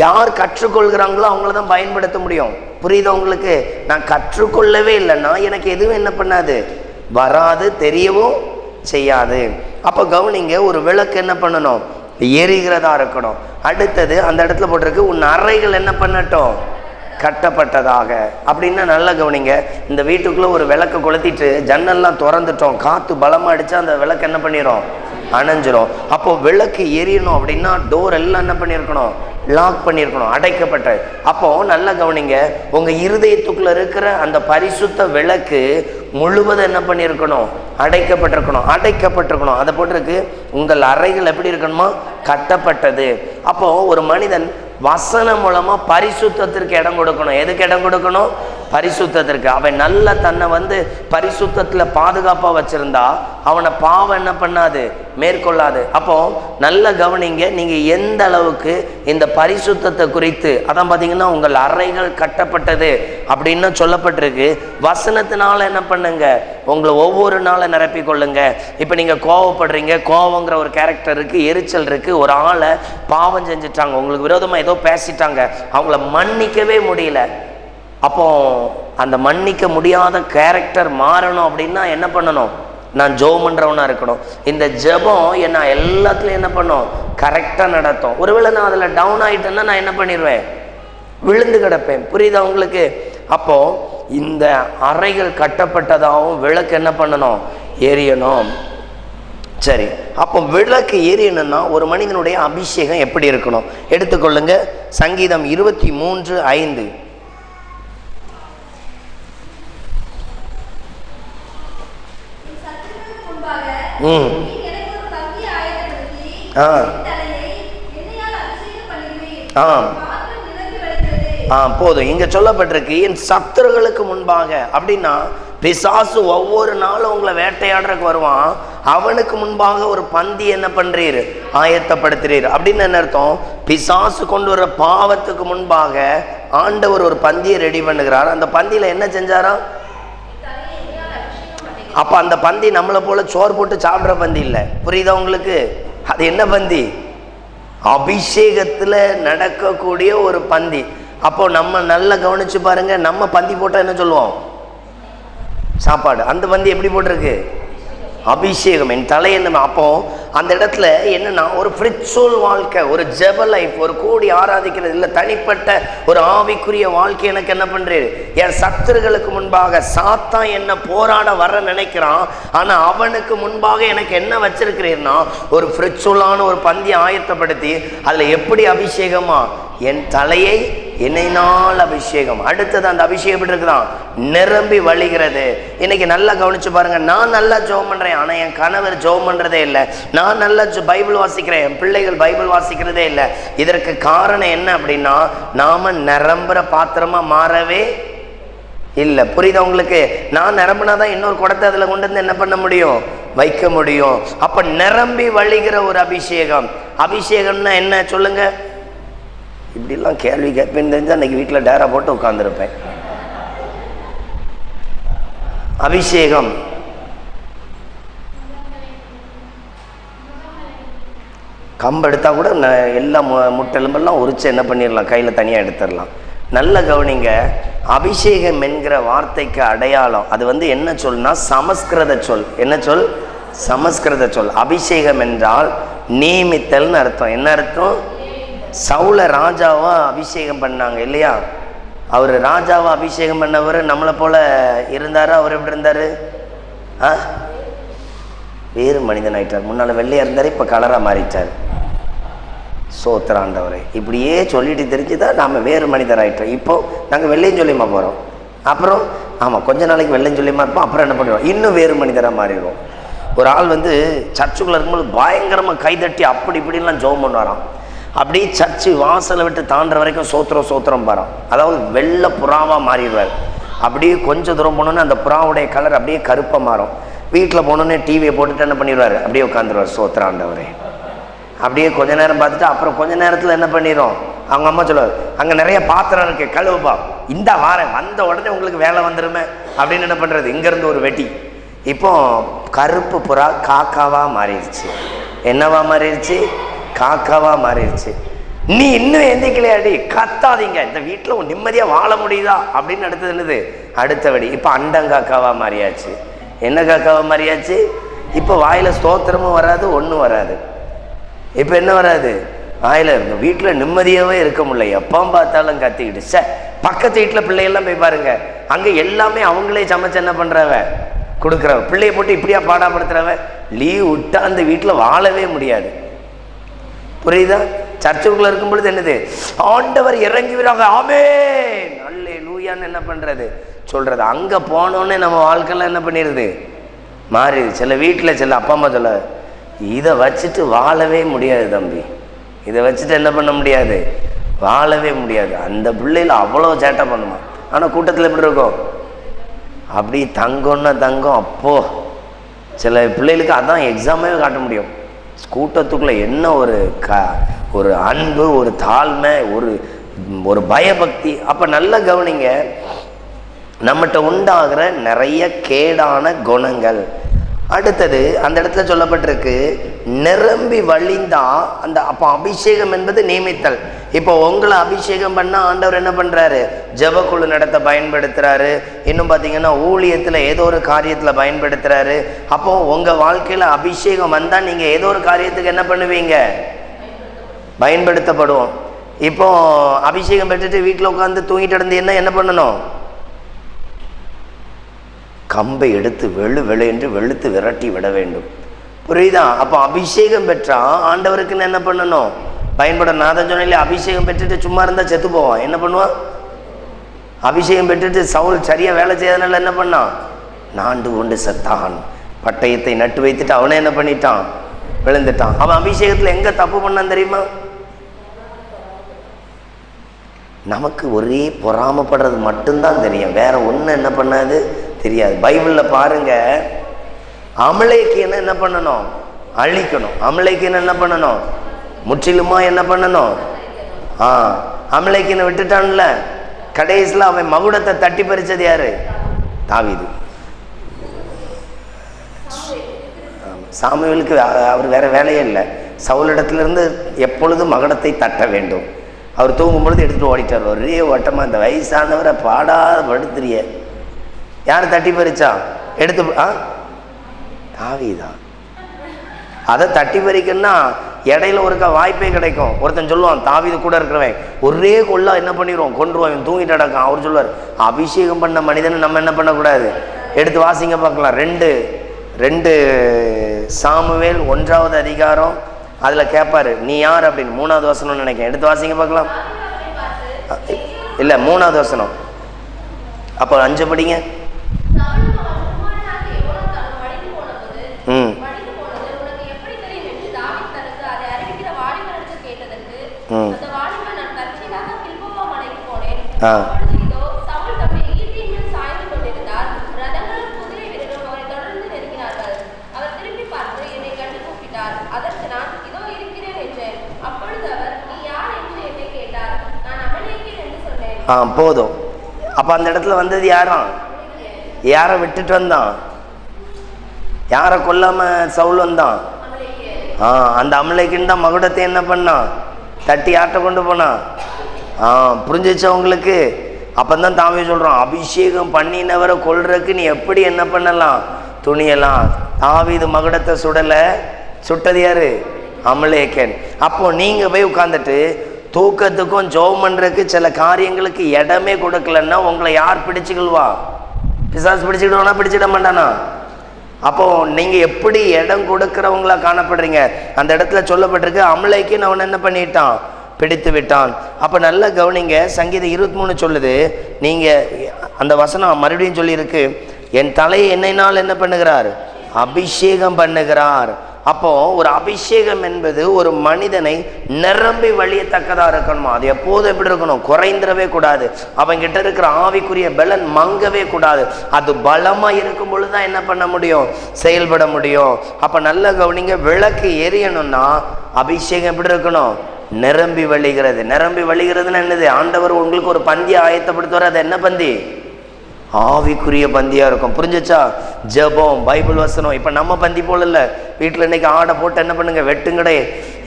யார் கற்றுக்கொள்கிறாங்களோ அவங்கள தான் பயன்படுத்த முடியும். புரியுதா உங்களுக்கு? நான் கற்றுக்கொள்ளவே இல்லைன்னா எனக்கு எதுவும் என்ன பண்ணாது, வராது, தெரியவும் செய்யாது. அப்போ கவனிங்க, ஒரு விளக்கு என்ன பண்ணணும்? எரிகிறதா இருக்கணும். அடுத்தது அந்த இடத்துல போட்டிருக்கு, உன் அறைகள் என்ன பண்ணட்டும்? கட்டப்பட்டதாக. அப்படின்னா நல்லா கவனிங்க, இந்த வீட்டுக்குள்ளே ஒரு விளக்கை கொளுத்திட்டு ஜன்னல்லாம் திறந்துட்டோம், காற்று பலமாக அடித்தா அந்த விளக்கு என்ன பண்ணிடும்? அணைஞ்சிரும். அப்போ விளக்கு எரியணும் அப்படின்னா டோர் எல்லாம் என்ன பண்ணியிருக்கணும்? லாக் பண்ணியிருக்கணும், அடைக்கப்பட்ட. அப்போ நல்லா கவனிங்க, உங்கள் இருதயத்துக்குள்ளே இருக்கிற அந்த பரிசுத்த விளக்கு முழுவதும் என்ன பண்ணியிருக்கணும்? அடைக்கப்பட்டிருக்கணும். அதை போட்டிருக்கு, உங்கள் அறைகள் எப்படி இருக்கணுமா? கட்டப்பட்டது. அப்போ ஒரு மனிதன் வசனம் மூலமா பரிசுத்தத்திற்கு இடம் கொடுக்கணும். எதுக்கு இடம் கொடுக்கணும்? பரிசுத்தத்திற்கு. அவன் நல்ல தன்னை பரிசுத்தத்துல பாதுகாப்பா வச்சிருந்தா அவனை பாவம் என்ன பண்ணாது, மேற்கொள்ளாது. அப்போ நல்ல கவனிங்க, நீங்க எந்த அளவுக்கு இந்த பரிசுத்தத்தை குறித்து, அதான் பாத்தீங்கன்னா உங்கள் அறைகள் கட்டப்பட்டது அப்படின்னு சொல்லப்பட்டிருக்கு. வசனத்தினால என்ன பண்ணுங்க, உங்களை ஒவ்வொரு நாளும் நிரப்பி கொள்ளுங்க. இப்போ நீங்க கோவப்படுறீங்க, கோவங்கிற ஒரு கேரக்டர் இருக்கு, எரிச்சல் இருக்கு. ஒரு ஆளை பாவம் செஞ்சுட்டாங்க, உங்களுக்கு விரோதமா ஏதோ பேசிட்டாங்க, அவங்கள மன்னிக்கவே முடியல. அப்போ அந்த மன்னிக்க முடியாத கேரக்டர் மாறணும் அப்படின்னா என்ன பண்ணணும்? நான் ஜெபம் பண்றவனா இருக்கணும். இந்த ஜெபம் என்ன எல்லாத்துலயும் என்ன பண்ணும்? கரெக்டா நடத்தும். ஒருவேளை நான் அதுல டவுன் ஆயிட்டேன்னா நான் என்ன பண்ணிடுவேன்? விழுந்து கிடப்பேன். புரியுதா உங்களுக்கு? அப்போ இந்த அறைகள் கட்டப்பட்டதாகவும் விளக்கு என்ன பண்ணணும்? எரியணும். சரி, அப்போ விளக்கு எரியணும்னா ஒரு மனிதனுடைய அபிஷேகம் எப்படி இருக்கணும்? எடுத்துக்கொள்ளுங்க, சங்கீதம் 23:5. போதும். இங்க சொல்லப்பட்டிருக்கு, என் சத்துருகளுக்கு முன்பாக. அப்படின்னா பிசாசு ஒவ்வொரு நாளும் உங்களை வேட்டையாடுறதுக்கு வருவான், அவனுக்கு முன்பாக ஒரு பந்தி என்ன பண்றீர்? ஆயத்தப்படுத்துறீர். அப்படின்னு என்ன அர்த்தம்? பிசாசு கொண்டு வர பாவத்துக்கு முன்பாக ஆண்டவர் ஒரு பந்தியை ரெடி பண்ணுகிறார். அந்த பந்தியில என்ன செஞ்சாரா? அப்ப அந்த பந்தி நம்மளை போல சோறு போட்டு சாப்பிட்ற பந்தி இல்லை. புரியுதா உங்களுக்கு? அது என்ன பந்தி? அபிஷேகத்துல நடக்கக்கூடிய ஒரு பந்தி. அப்போ நம்ம நல்லா கவனிச்சு பாருங்க, நம்ம பந்தி போட்டா என்ன சொல்லுவோம்? சாப்பாடு. அந்த பந்தி எப்படி போட்டிருக்கு? அபிஷேகம். என் தலை என்ன. அப்போ அந்த இடத்துல என்னன்னா ஒரு ஸ்பிரிச்சுவல் வாழ்க்கை, ஒரு ஜெப லைஃப், ஒரு கூடி ஆராதிக்கிறது இல்லை, தனிப்பட்ட ஒரு ஆவிக்குரிய வாழ்க்கை எனக்கு என்ன பண்றேன். என் சத்துருகளுக்கு முன்பாக சாத்தான் என்ன போராட வர நினைக்கிறான், ஆனா அவனுக்கு முன்பாக எனக்கு என்ன வச்சிருக்கிறேன்னா ஒரு ஸ்பிரிச்சுவலான ஒரு பந்தி ஆயத்தப்படுத்தி அதுல எப்படி அபிஷேகமா என் தலையை இணைநாள் அபிஷேகம். அடுத்தது அந்த அபிஷேகம் எப்படி இருக்குதான், நிரம்பி வழிகிறது. இன்னைக்கு நல்லா கவனிச்சு பாருங்க. நான் நல்லா ஜெபம் பண்றேன், ஆனா என் கணவர் ஜெபம் பண்றதே இல்லை. நான் நல்லா பைபிள் வாசிக்கிறேன், என் பிள்ளைகள் பைபிள் வாசிக்கிறதே இல்லை. இதற்கு காரணம் என்ன அப்படின்னா, நாம நிரம்புற பாத்திரமா மாறவே இல்லை. புரியுதா உங்களுக்கு? நான் நிரம்பினாதான் இன்னொரு குடத்தை அதுல கொண்டு வந்து என்ன பண்ண முடியும், வைக்க முடியும். அப்ப நிரம்பி வழிகிற ஒரு அபிஷேகம். அபிஷேகம்னா என்ன சொல்லுங்க? இப்படிலாம் கேள்வி கேட்பேன்னு தெரிஞ்சா அன்னைக்கு வீட்டில் டேரா போட்டு உட்காந்துருப்பேன். அபிஷேகம் கம்பு எடுத்தா கூட எல்லா முட்டெலும்பெல்லாம் உரிச்சு என்ன பண்ணிடலாம், கையில் தனியாக எடுத்துடலாம். நல்ல கவனிங்க. அபிஷேகம் என்கிற வார்த்தைக்கு அடையாளம் அது என்ன சொல்னா, சமஸ்கிருத சொல். என்ன சொல்? சமஸ்கிருத சொல். அபிஷேகம் என்றால் நியமித்தல்னு அர்த்தம். என்ன அர்த்தம்? சவுல ராஜாவா அபிஷேகம் பண்ணாங்க இல்லையா? அவர் ராஜாவா அபிஷேகம் பண்ணவர் நம்மளை போல இருந்தாரு. அவர் எப்படி இருந்தாரு? வேறு மனிதன் ஆயிட்டார். முன்னால வெள்ளையா இருந்தாரு, இப்ப கலரா மாறிட்டார். சோத்திராண்டவரை இப்படியே சொல்லிட்டு தெரிஞ்சுதான் நாம வேறு மனிதர் ஆயிட்டோம். இப்போ நாங்க வெள்ளையும் சொல்லியமா போறோம். அப்புறம் ஆமா கொஞ்ச நாளைக்கு வெள்ளையும் சொல்லியமா இருப்போம். அப்புறம் என்ன பண்ணுவோம், இன்னும் வேறு மனிதரா மாறிடுவோம். ஒரு ஆள் சர்ச்சுக்குள்ள இருக்கும்போது பயங்கரமா கைதட்டி அப்படி இப்படிலாம் ஜெபம் பண்ணுவாராம். அப்படியே சர்ச்சு வாசலை விட்டு தாண்டுற வரைக்கும் சோத்திரம் சோத்திரம் பாரம். அதாவது வெள்ளை புறாவா மாறிடுவார். அப்படியே கொஞ்சம் தூரம் போனோன்னே அந்த புறாவுடைய கலர் அப்படியே கருப்பா மாறும். வீட்டில் போனோன்னே டிவியை போட்டுட்டு என்ன பண்ணிடுவார், அப்படியே உட்காந்துருவார். சோத்திராண்டவரே அப்படியே கொஞ்ச நேரம் பார்த்துட்டு அப்புறம் கொஞ்ச நேரத்தில் என்ன பண்ணிடும், அவங்க அம்மா சொல்லுவார், அங்கே நிறைய பாத்திரம் இருக்கு கழுவுப்பா, இந்த வாரம் வந்த உடனே உங்களுக்கு வேலை வந்துருமே அப்படின்னு என்ன பண்ணுறது, இங்கேருந்து ஒரு வெட்டி. இப்போ கருப்பு புறா காக்காவா மாறிடுச்சு. என்னவா மாறிடுச்சு? காக்காவா மாறிடுச்சு. நீ இன்னும் எந்திக்கலையாடி, கத்தாதீங்க, இந்த வீட்டில் நிம்மதியாக வாழ முடியுதா அப்படின்னு அடுத்தது என்னது, அடுத்த வடி. இப்போ அண்டங்காக்காவா மாறியாச்சு. என்ன காக்காவா மாறியாச்சு? இப்போ வாயில ஸ்தோத்திரமும் வராது, ஒன்றும் வராது. இப்போ என்ன வராது, வாயில இருக்கும். வீட்டில் நிம்மதியாகவே இருக்க முடியல, எப்போ பார்த்தாலும் கத்திக்கிட்டு. சார் பக்கத்து வீட்டில் பிள்ளைகள்லாம் போய் பாருங்க, அங்கே எல்லாமே அவங்களே சமைச்சு என்ன பண்ணுறவ கொடுக்குறவ. பிள்ளைய போட்டு இப்படியா பாடாப்படுத்துறவ. லீவ் விட்டா அந்த வீட்டில் வாழவே முடியாது. புரியுதா? சர்ச்சுக்குள்ள இருக்கும் பொழுது என்னது, ஆண்டவர் இறங்கி வராங்க, ஆமென் அல்லேலூயான்னு என்ன பண்றது சொல்றது. அங்க போனோடனே நம்ம வாழ்க்கையெல்லாம் என்ன பண்ணிடுது, மாறிடுது. சில வீட்டில் சில அப்பா அம்மா சொல்ல, இதை வச்சுட்டு வாழவே முடியாது தம்பி, இதை வச்சுட்டு என்ன பண்ண முடியாது, வாழவே முடியாது. அந்த பிள்ளைல அவ்வளோ சேட்டை பண்ணுமா. ஆனால் கூட்டத்தில் எப்படி இருக்கும், அப்படி தங்கம்னா தங்கம். அப்போ சில பிள்ளைகளுக்கு அதான் எக்ஸாமே காட்ட முடியும். கூட்டத்துக்குள்ள என்ன ஒரு அன்பு, ஒரு தாழ்மை, ஒரு பயபக்தி. அப்ப நல்ல கவனிங்க, நம்மகிட்ட உண்டாகிற நிறைய கேடான குணங்கள். அடுத்தது அந்த இடத்துல சொல்லப்பட்டிருக்கு, நிரம்பி வழிந்தா அந்த அப்போ அபிஷேகம் என்பது நியமித்தல். இப்போ உங்களை அபிஷேகம் பண்ண ஆண்டவர் என்ன பண்றாரு, ஜெபக்குழு நடத்த பயன்படுத்துறாரு. இன்னும் பார்த்தீங்கன்னா ஊழியத்தில் ஏதோ ஒரு காரியத்தில் பயன்படுத்துறாரு. அப்போ உங்க வாழ்க்கையில அபிஷேகம் வந்தா நீங்க ஏதோ ஒரு காரியத்துக்கு என்ன பண்ணுவீங்க, பயன்படுத்தப்படுவோம். இப்போ அபிஷேகம் பெற்றுட்டு வீட்டில் உட்காந்து தூங்கிட்டு இருந்து என்ன பண்ணணும், கம்பை எடுத்து வெளு என்று வெளுத்து விரட்டி விட வேண்டும். புரியுதா? அப்போ அபிஷேகம் பெற்றா ஆண்டவருக்குன்னு என்ன பண்ணணும், பயன்படணும். நான் தான் சொன்னேன், அபிஷேகம் பெற்றுட்டு சும்மா இருந்தா செத்து போவான். என்ன பண்ணுவான், அபிஷேகம் பெற்றுட்டு சவுல் சரியா வேலை செய்யறதுனால என்ன பண்ணான், நாண்டு கொண்டு செத்தான். பட்டயத்தை நட்டு வைத்துட்டு அவனே என்ன பண்ணிட்டான், விழுந்துட்டான். அவன் அபிஷேகத்துல எங்க தப்பு பண்ணான் தெரியுமா? நமக்கு ஒரே பொறாமப்படுறது மட்டும்தான் தெரியும், வேற ஒண்ணு என்ன பண்ணாது தெரியாது. பைபிள்ல பாருங்க, அமலேக்கியனை என்ன பண்ணணும், அழிக்கணும். அமலேக்கியனை என்ன பண்ணணும், முற்றிலுமா என்ன பண்ணணும். அமலேக்கியனை விட்டுட்டான்ல, கடைசியில் அவன் மகுடத்தை தட்டி பறிச்சது யாரு, தாவீது. சாமுவேலுக்கு அவர் வேற வேலையே இல்லை, சவுலிடத்திலிருந்து எப்பொழுதும் மகுடத்தை தட்ட வேண்டும். அவர் தூங்கும் பொழுது எடுத்துட்டு ஓடிட்டார். ஒரே ஓட்டமா அந்த வயசானவரை பாடாத படுத்துறிய. யார் தட்டி பறிச்சா, எடுத்து தாவீதா. அதை தட்டி பறிக்கணும்னா இடையில ஒருக்கா வாய்ப்பே கிடைக்கும். ஒருத்தன் சொல்லுவான், தாவீது கூட இருக்கிறவன் ஒரே கொள்ளா என்ன பண்ணிடுவோம், கொன்றுவான், தூங்கிட்டு அடக்கான். அவர் சொல்லுவார், அபிஷேகம் பண்ண மனிதனை நம்ம என்ன பண்ணக்கூடாது. எடுத்து வாசிங்க பார்க்கலாம். 2 சாமுவேல் 1ஆவது அதிகாரம். அதில் கேட்பாரு, நீ யார் அப்படின்னு 3ஆவது வசனம்னு நினைக்கிறேன். எடுத்து வாசிங்க பார்க்கலாம். இல்லை 3ஆவது வசனம். அப்போ 5 படிங்க. போதும். அப்ப அந்த இடத்துல வந்தது யாராம்? யாரை விட்டுட்டு வந்தான்? யாரை கொல்லாம சவுல் வந்தான்? அந்த அமலேக்கின் தான் மகுடத்தை என்ன பண்ணான்? தட்டி ஆட்ட கொண்டு போனான். புரிஞ்சிச்சா உங்களுக்கு? அப்பந்தான் தாவீது சொல்றான், அபிஷேகம் பண்ணினவரை கொல்றதுக்கு நீ எப்படி என்ன பண்ணலாம், துணியலாம். தாவீது மகுடத்தை சுட்டது யாரு? அமலேக்கன். அப்போ நீங்க போய் உட்கார்ந்துட்டு தூக்கத்துக்கும் ஜெபம் பண்றதுக்கு சில காரியங்களுக்கு இடமே கொடுக்கலன்னா உங்களை யார் பிடிச்சுக்கல்வா? பிசாசு பிடிச்சுக்கிடுவானா? பிடிச்சிட மாட்டானா? அப்போ நீங்க எப்படி இடம் கொடுக்கிறவங்களா காணப்படுறீங்க? அந்த இடத்துல சொல்லப்பட்டிருக்கு, அமலேக்கன் அவன் என்ன பண்ணிட்டான்? பிடித்து விட்டான். அப்ப நல்லா கவனிங்க. சங்கீதம் 23 சொல்லுது, நீங்க அந்த வசனம் மறுபடியும் சொல்லி இருக்கு, என் தலையை எண்ணெயினால் என்ன பண்ணுகிறார்? அபிஷேகம் பண்ணுகிறார். அப்போ ஒரு அபிஷேகம் என்பது ஒரு மனிதனை நிரம்பி வழியத்தக்கதா இருக்கணுமா? அது எப்போதும் எப்படி இருக்கணும்? குறைந்திரவே கூடாது. அவங்கிட்ட இருக்கிற ஆவிக்குரிய பலன் மங்கவே கூடாது. அது பலமா இருக்கும் பொழுதுதான் என்ன பண்ண முடியும்? செயல்பட முடியும். அப்ப நல்ல கவனிங்க, விளக்கு எரியணும்னா அபிஷேகம் எப்படி இருக்கணும்? நிரம்பி வழிகிறது. நிரம்பி வழிகிறதுன்னு என்னது? ஆண்டவர் உங்களுக்கு ஒரு பந்தியை ஆயத்தப்படுத்துவார். அது என்ன பந்தி? ஆவிக்குரிய பந்தியா இருக்கும். புரிஞ்சிச்சா? ஜெபம், பைபிள் வசனம். இப்ப நம்ம பந்தி போல இல்ல. வீட்டுல இன்னைக்கு ஆடை போட்டு என்ன பண்ணுங்க, வெட்டுங்கடே,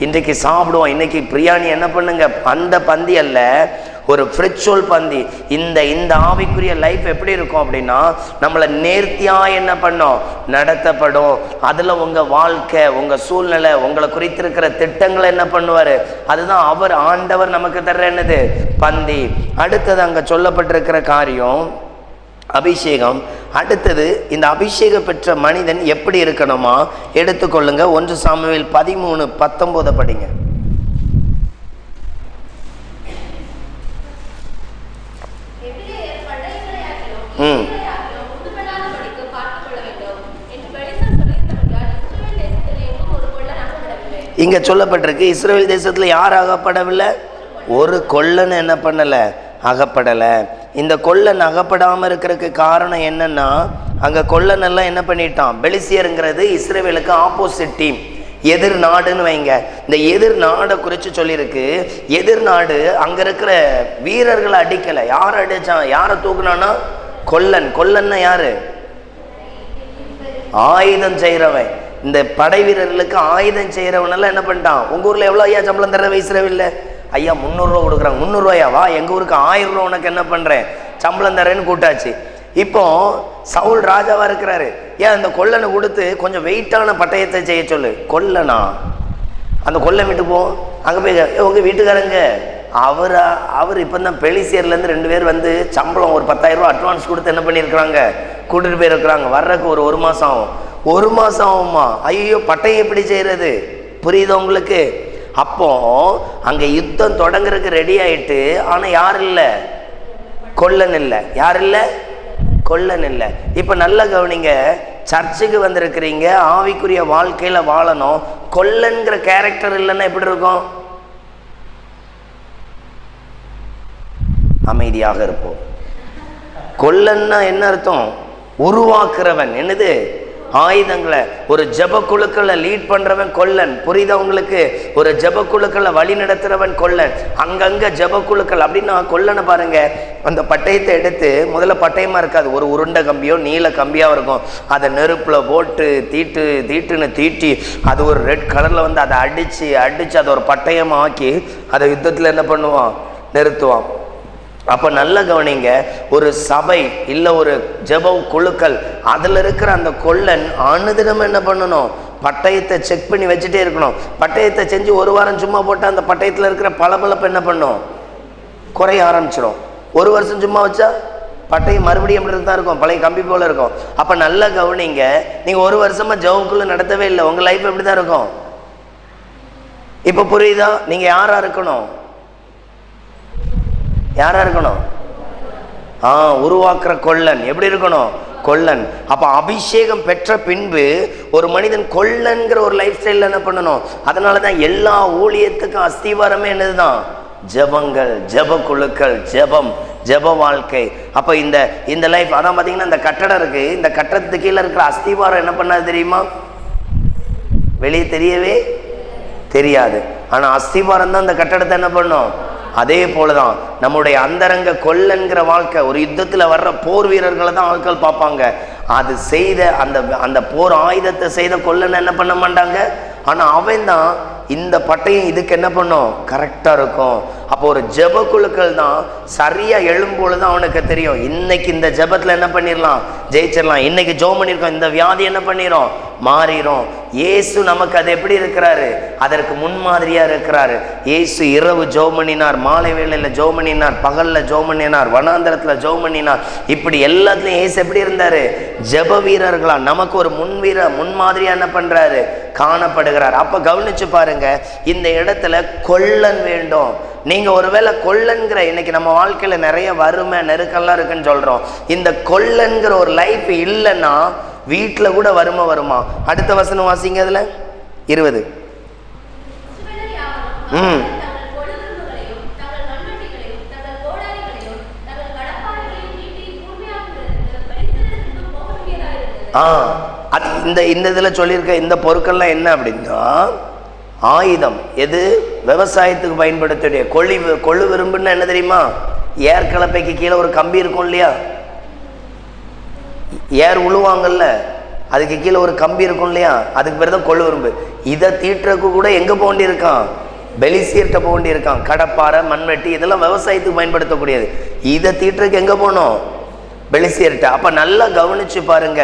இன்றைக்கு சாப்பிடுவோம், இன்னைக்கு பிரியாணி என்ன பண்ணுங்க, அந்த பந்தி அல்ல, ஒரு ஸ்பிரிச்சுவல் பந்தி. இந்த ஆவிக்குரிய லைஃப் எப்படி இருக்கும் அப்படின்னா, நம்மளை நேர்த்தியா என்ன பண்ணோம், நடத்தப்படும். அதுல உங்க வாழ்க்கை, உங்க சூழ்நிலை, உங்களை குறித்திருக்கிற திட்டங்களை என்ன பண்ணுவாரு? அதுதான் அவர் ஆண்டவர் நமக்கு தர்ற என்னது? பந்தி. அடுத்தது அங்க சொல்லப்பட்டிருக்கிற காரியம் அபிஷேகம். அடுத்தது இந்த அபிஷேகம் பெற்ற மனிதன் எப்படி இருக்கணுமா? எடுத்துக்கொள்ளுங்க. 1 சாமுவேல் 13:19 படிங்க. இங்க சொல்லப்பட்டிருக்கு, இஸ்ரவேல் தேசத்துல யார் அகப்படவில்லை? ஒரு கொல்லன் என்ன பண்ணல? அகப்படல. இந்த கொல்லன் அகப்படாம இருக்கிறதுக்கு காரணம் என்னன்னா, அங்க கொல்லன் எல்லாம் என்ன பண்ணிட்டான்? பெலிசியருங்கிறது இஸ்ரவேலுக்கு ஆப்போசிட் டீம், எதிர் நாடுன்னு வைங்க. இந்த எதிர் நாடை குறித்து சொல்லியிருக்கு. எதிர் நாடு அங்க இருக்கிற வீரர்களை அடிக்கல. யார் அடிச்சான்? யாரை தூக்குனானா? கொல்லன். கொல்லன்னா யாரு? ஆயுதம் செய்யறவன். இந்த படை வீரர்களுக்கு ஆயுதம் செய்யறவனெல்லாம் என்ன பண்ணிட்டான்? உங்க ஊர்ல எவ்வளவு ஐயா சம்பளம் தர இஸ்ரவேல்ல? ஐயா 300 ரூபா கொடுக்குறாங்க. 300 ரூபாயா? வா எங்க ஊருக்கு 1000 ரூபா உனக்கு என்ன பண்றேன், சம்பளம் தரேன்னு கூட்டாச்சு. இப்போ சவுல் ராஜாவா இருக்கிறாரு. ஏன் அந்த கொல்லனை கொடுத்து கொஞ்சம் வெயிட்டான பட்டயத்தை செய்ய சொல்லு. கொல்லனா? அந்த கொல்லை வீட்டுக்கு போ. அங்க போய் உங்க வீட்டுக்காரங்க அவர் இப்போ தான் பெலிசியர்லேருந்து 2 பேர் வந்து சம்பளம் ஒரு 10,000 ரூபா அட்வான்ஸ் கொடுத்து என்ன பண்ணியிருக்கிறாங்க, கூட்டிட்டு போயிருக்கிறாங்க. வர்றதுக்கு ஒரு மாதம் ஆகும். 1 மாதம் ஆகுமா? ஐயோ, பட்டயம் எப்படி செய்யறது? புரியுது உங்களுக்கு? அப்போ அங்க யுத்தம் தொடங்குறதுக்கு ரெடி ஆயிட்டு, ஆனா யார் இல்ல? கொல்லன் இல்ல. யார் இல்ல? கொல்லன் இல்ல. இப்ப நல்ல கவனிங்க, சர்ச்சுக்கு வந்திருக்கிறீங்க, ஆவிக்குரிய வாழ்க்கையில வாழணும். கொல்லன்கிற கேரக்டர் இல்லைன்னா எப்படி இருக்கும்? அமைதியாக இருப்போம். கொல்லன்னா என்ன அர்த்தம்? உருவாக்குறவன். என்னது? ஆயுதங்களை. ஒரு ஜப குழுக்களை லீட் பண்றவன் கொல்லன். புரியுதா உங்களுக்கு? ஒரு ஜப குழுக்களை வழி நடத்துறவன் கொல்லன். அங்கங்க ஜப குழுக்கள் அப்படின்னா கொல்லனை பாருங்க. அந்த பட்டயத்தை எடுத்து, முதல்ல பட்டயமா இருக்காது, ஒரு உருண்டை கம்பியோ நீல கம்பியா இருக்கும். அதை நெருப்புல போட்டு தீட்டுன்னு தீட்டி அது ஒரு ரெட் கலர்ல வந்து அதை அடிச்சு அதை ஒரு பட்டயமா ஆக்கி அதை யுத்தத்துல என்ன பண்ணுவான்? நிறுத்துவான். அப்ப நல்ல கவனிங்க, ஒரு சபை இல்ல ஒரு ஜெப குழுக்கள், அதுல இருக்கிற அந்த கொல்லன் அனுதினம் என்ன பண்ணணும்? பட்டயத்தை செக் பண்ணி வச்சுட்டே இருக்கணும். பட்டயத்தை செஞ்சு ஒரு வாரம் சும்மா போட்டால் அந்த பட்டயத்தில் இருக்கிற பளபளப்பு என்ன பண்ணும்? குறைய ஆரம்பிச்சிடும். ஒரு வருஷம் சும்மா வச்சா பட்டயம் மறுபடியும் எப்படி தான் இருக்கும், பழைய கம்பி போல இருக்கும். அப்போ நல்லா கவனிங்க, நீங்கள் ஒரு வருஷமாக ஜெபக்குள்ளே நடத்தவே இல்லை, உங்கள் லைஃப் எப்படி தான் இருக்கும்? இப்போ புரியுதா? நீங்கள் யாராக இருக்கணும்? யாராக இருக்கணும்? உருவாக்குற கொல்லன். எப்படி இருக்கணும்? கொல்லன். அப்போ அபிஷேகம் பெற்ற பின்பு ஒரு மனிதன் கொல்லன்கிற ஒரு லைஃப் ஸ்டைலில் என்ன பண்ணணும்? அதனால தான் எல்லா ஊழியத்துக்கும் அஸ்திவாரமே என்னதுதான்? ஜபங்கள், ஜப குழுக்கள், ஜபம், ஜப வாழ்க்கை. அப்போ இந்த லைஃப் அதான் பார்த்தீங்கன்னா, இந்த கட்டடம் இருக்கு, இந்த கட்டடத்துக்கு கீழே இருக்கிற அஸ்திவாரம் என்ன பண்ணாது தெரியுமா? வெளியே தெரியவே தெரியாது. ஆனால் அஸ்திவாரம் தான் இந்த கட்டடத்தை என்ன பண்ணும்? அதே போலதான் நம்முடைய அந்தரங்க கொல்லன்கிற வாழ்க்கை. ஒரு யுத்தத்தில் வர்ற போர் வீரர்களை தான் ஆட்கள் பார்ப்பாங்க. அது செய்த அந்த போர் ஆயுதத்தை செய்த கொல்லன் என்ன பண்ண மாட்டாங்க. ஆனால் அவன் தான் இந்த பட்டயம் இதுக்கு என்ன பண்ணும்? கரெக்டாக இருக்கும். அப்போ ஒரு ஜெப குழுக்கள் தான் சரியாக எழும்பொழுது தான் அவனுக்கு தெரியும், இன்னைக்கு இந்த ஜெபத்தில் என்ன பண்ணிடலாம்? ஜெயிச்சிடலாம். இன்னைக்கு ஜெபம் பண்ணியிருக்கோம், இந்த வியாதி என்ன பண்ணிடும்? மாறிடும். இயேசு நமக்கு அது எப்படி இருக்கிறாரு? அதற்கு முன்மாதிரியாக இருக்கிறாரு. இயேசு இரவு ஜெபம் பண்ணினார், மாலை வேளையில் ஜெபம் பண்ணினார், பகலில் ஜெபம் பண்ணினார், வனாந்தரத்தில் ஜெபம் பண்ணினார். இப்படி எல்லாத்துலையும் இயேசு எப்படி இருந்தார்? ஜெப வீரர்களா நமக்கு ஒரு முன்மாதிரியா என்ன பண்றாரு? காணப்படுகிறார். அப்ப கவனிச்சு பாருங்க, இந்த இடத்துல கொல்லன் வேண்டும். நீங்க ஒருவேளை கொல்லன்கிற, இன்னைக்கு நம்ம வாழ்க்கையில நிறைய வறுமை நெருக்கெல்லாம் இருக்குன்னு சொல்றோம். இந்த கொல்லன்கிற ஒரு லைஃப் இல்லைன்னா வீட்டில் கூட வறுமை வருமா? அடுத்த வசனம் வாசிங்க, அதுல 20. அது இந்த இதில் சொல்லியிருக்க இந்த பொருட்கள்லாம் என்ன அப்படின்னா ஆயுதம். எது? விவசாயத்துக்கு பயன்படுத்தக்கூடிய கொள்ளு விரும்புன்னா என்ன தெரியுமா? ஏர் கலப்பைக்கு கீழே ஒரு கம்பி இருக்கும் இல்லையா? ஏர் உழுவாங்கல்ல, அதுக்கு கீழே ஒரு கம்பி இருக்கும் இல்லையா? அதுக்கு பேர் தான் கொள்ளு விரும்பு. இதை தீட்டுறதுக்கு கூட எங்கே போக வேண்டியிருக்கான்? பெலிசியர்கிட்ட போக வேண்டியிருக்கான். கடப்பாறை, மண்வெட்டி, இதெல்லாம் விவசாயத்துக்கு பயன்படுத்தக்கூடியது. இதை தீட்டுறதுக்கு எங்கே போகணும்? பெலிசியர்கிட்ட. அப்ப நல்லா கவனிச்சு பாருங்க,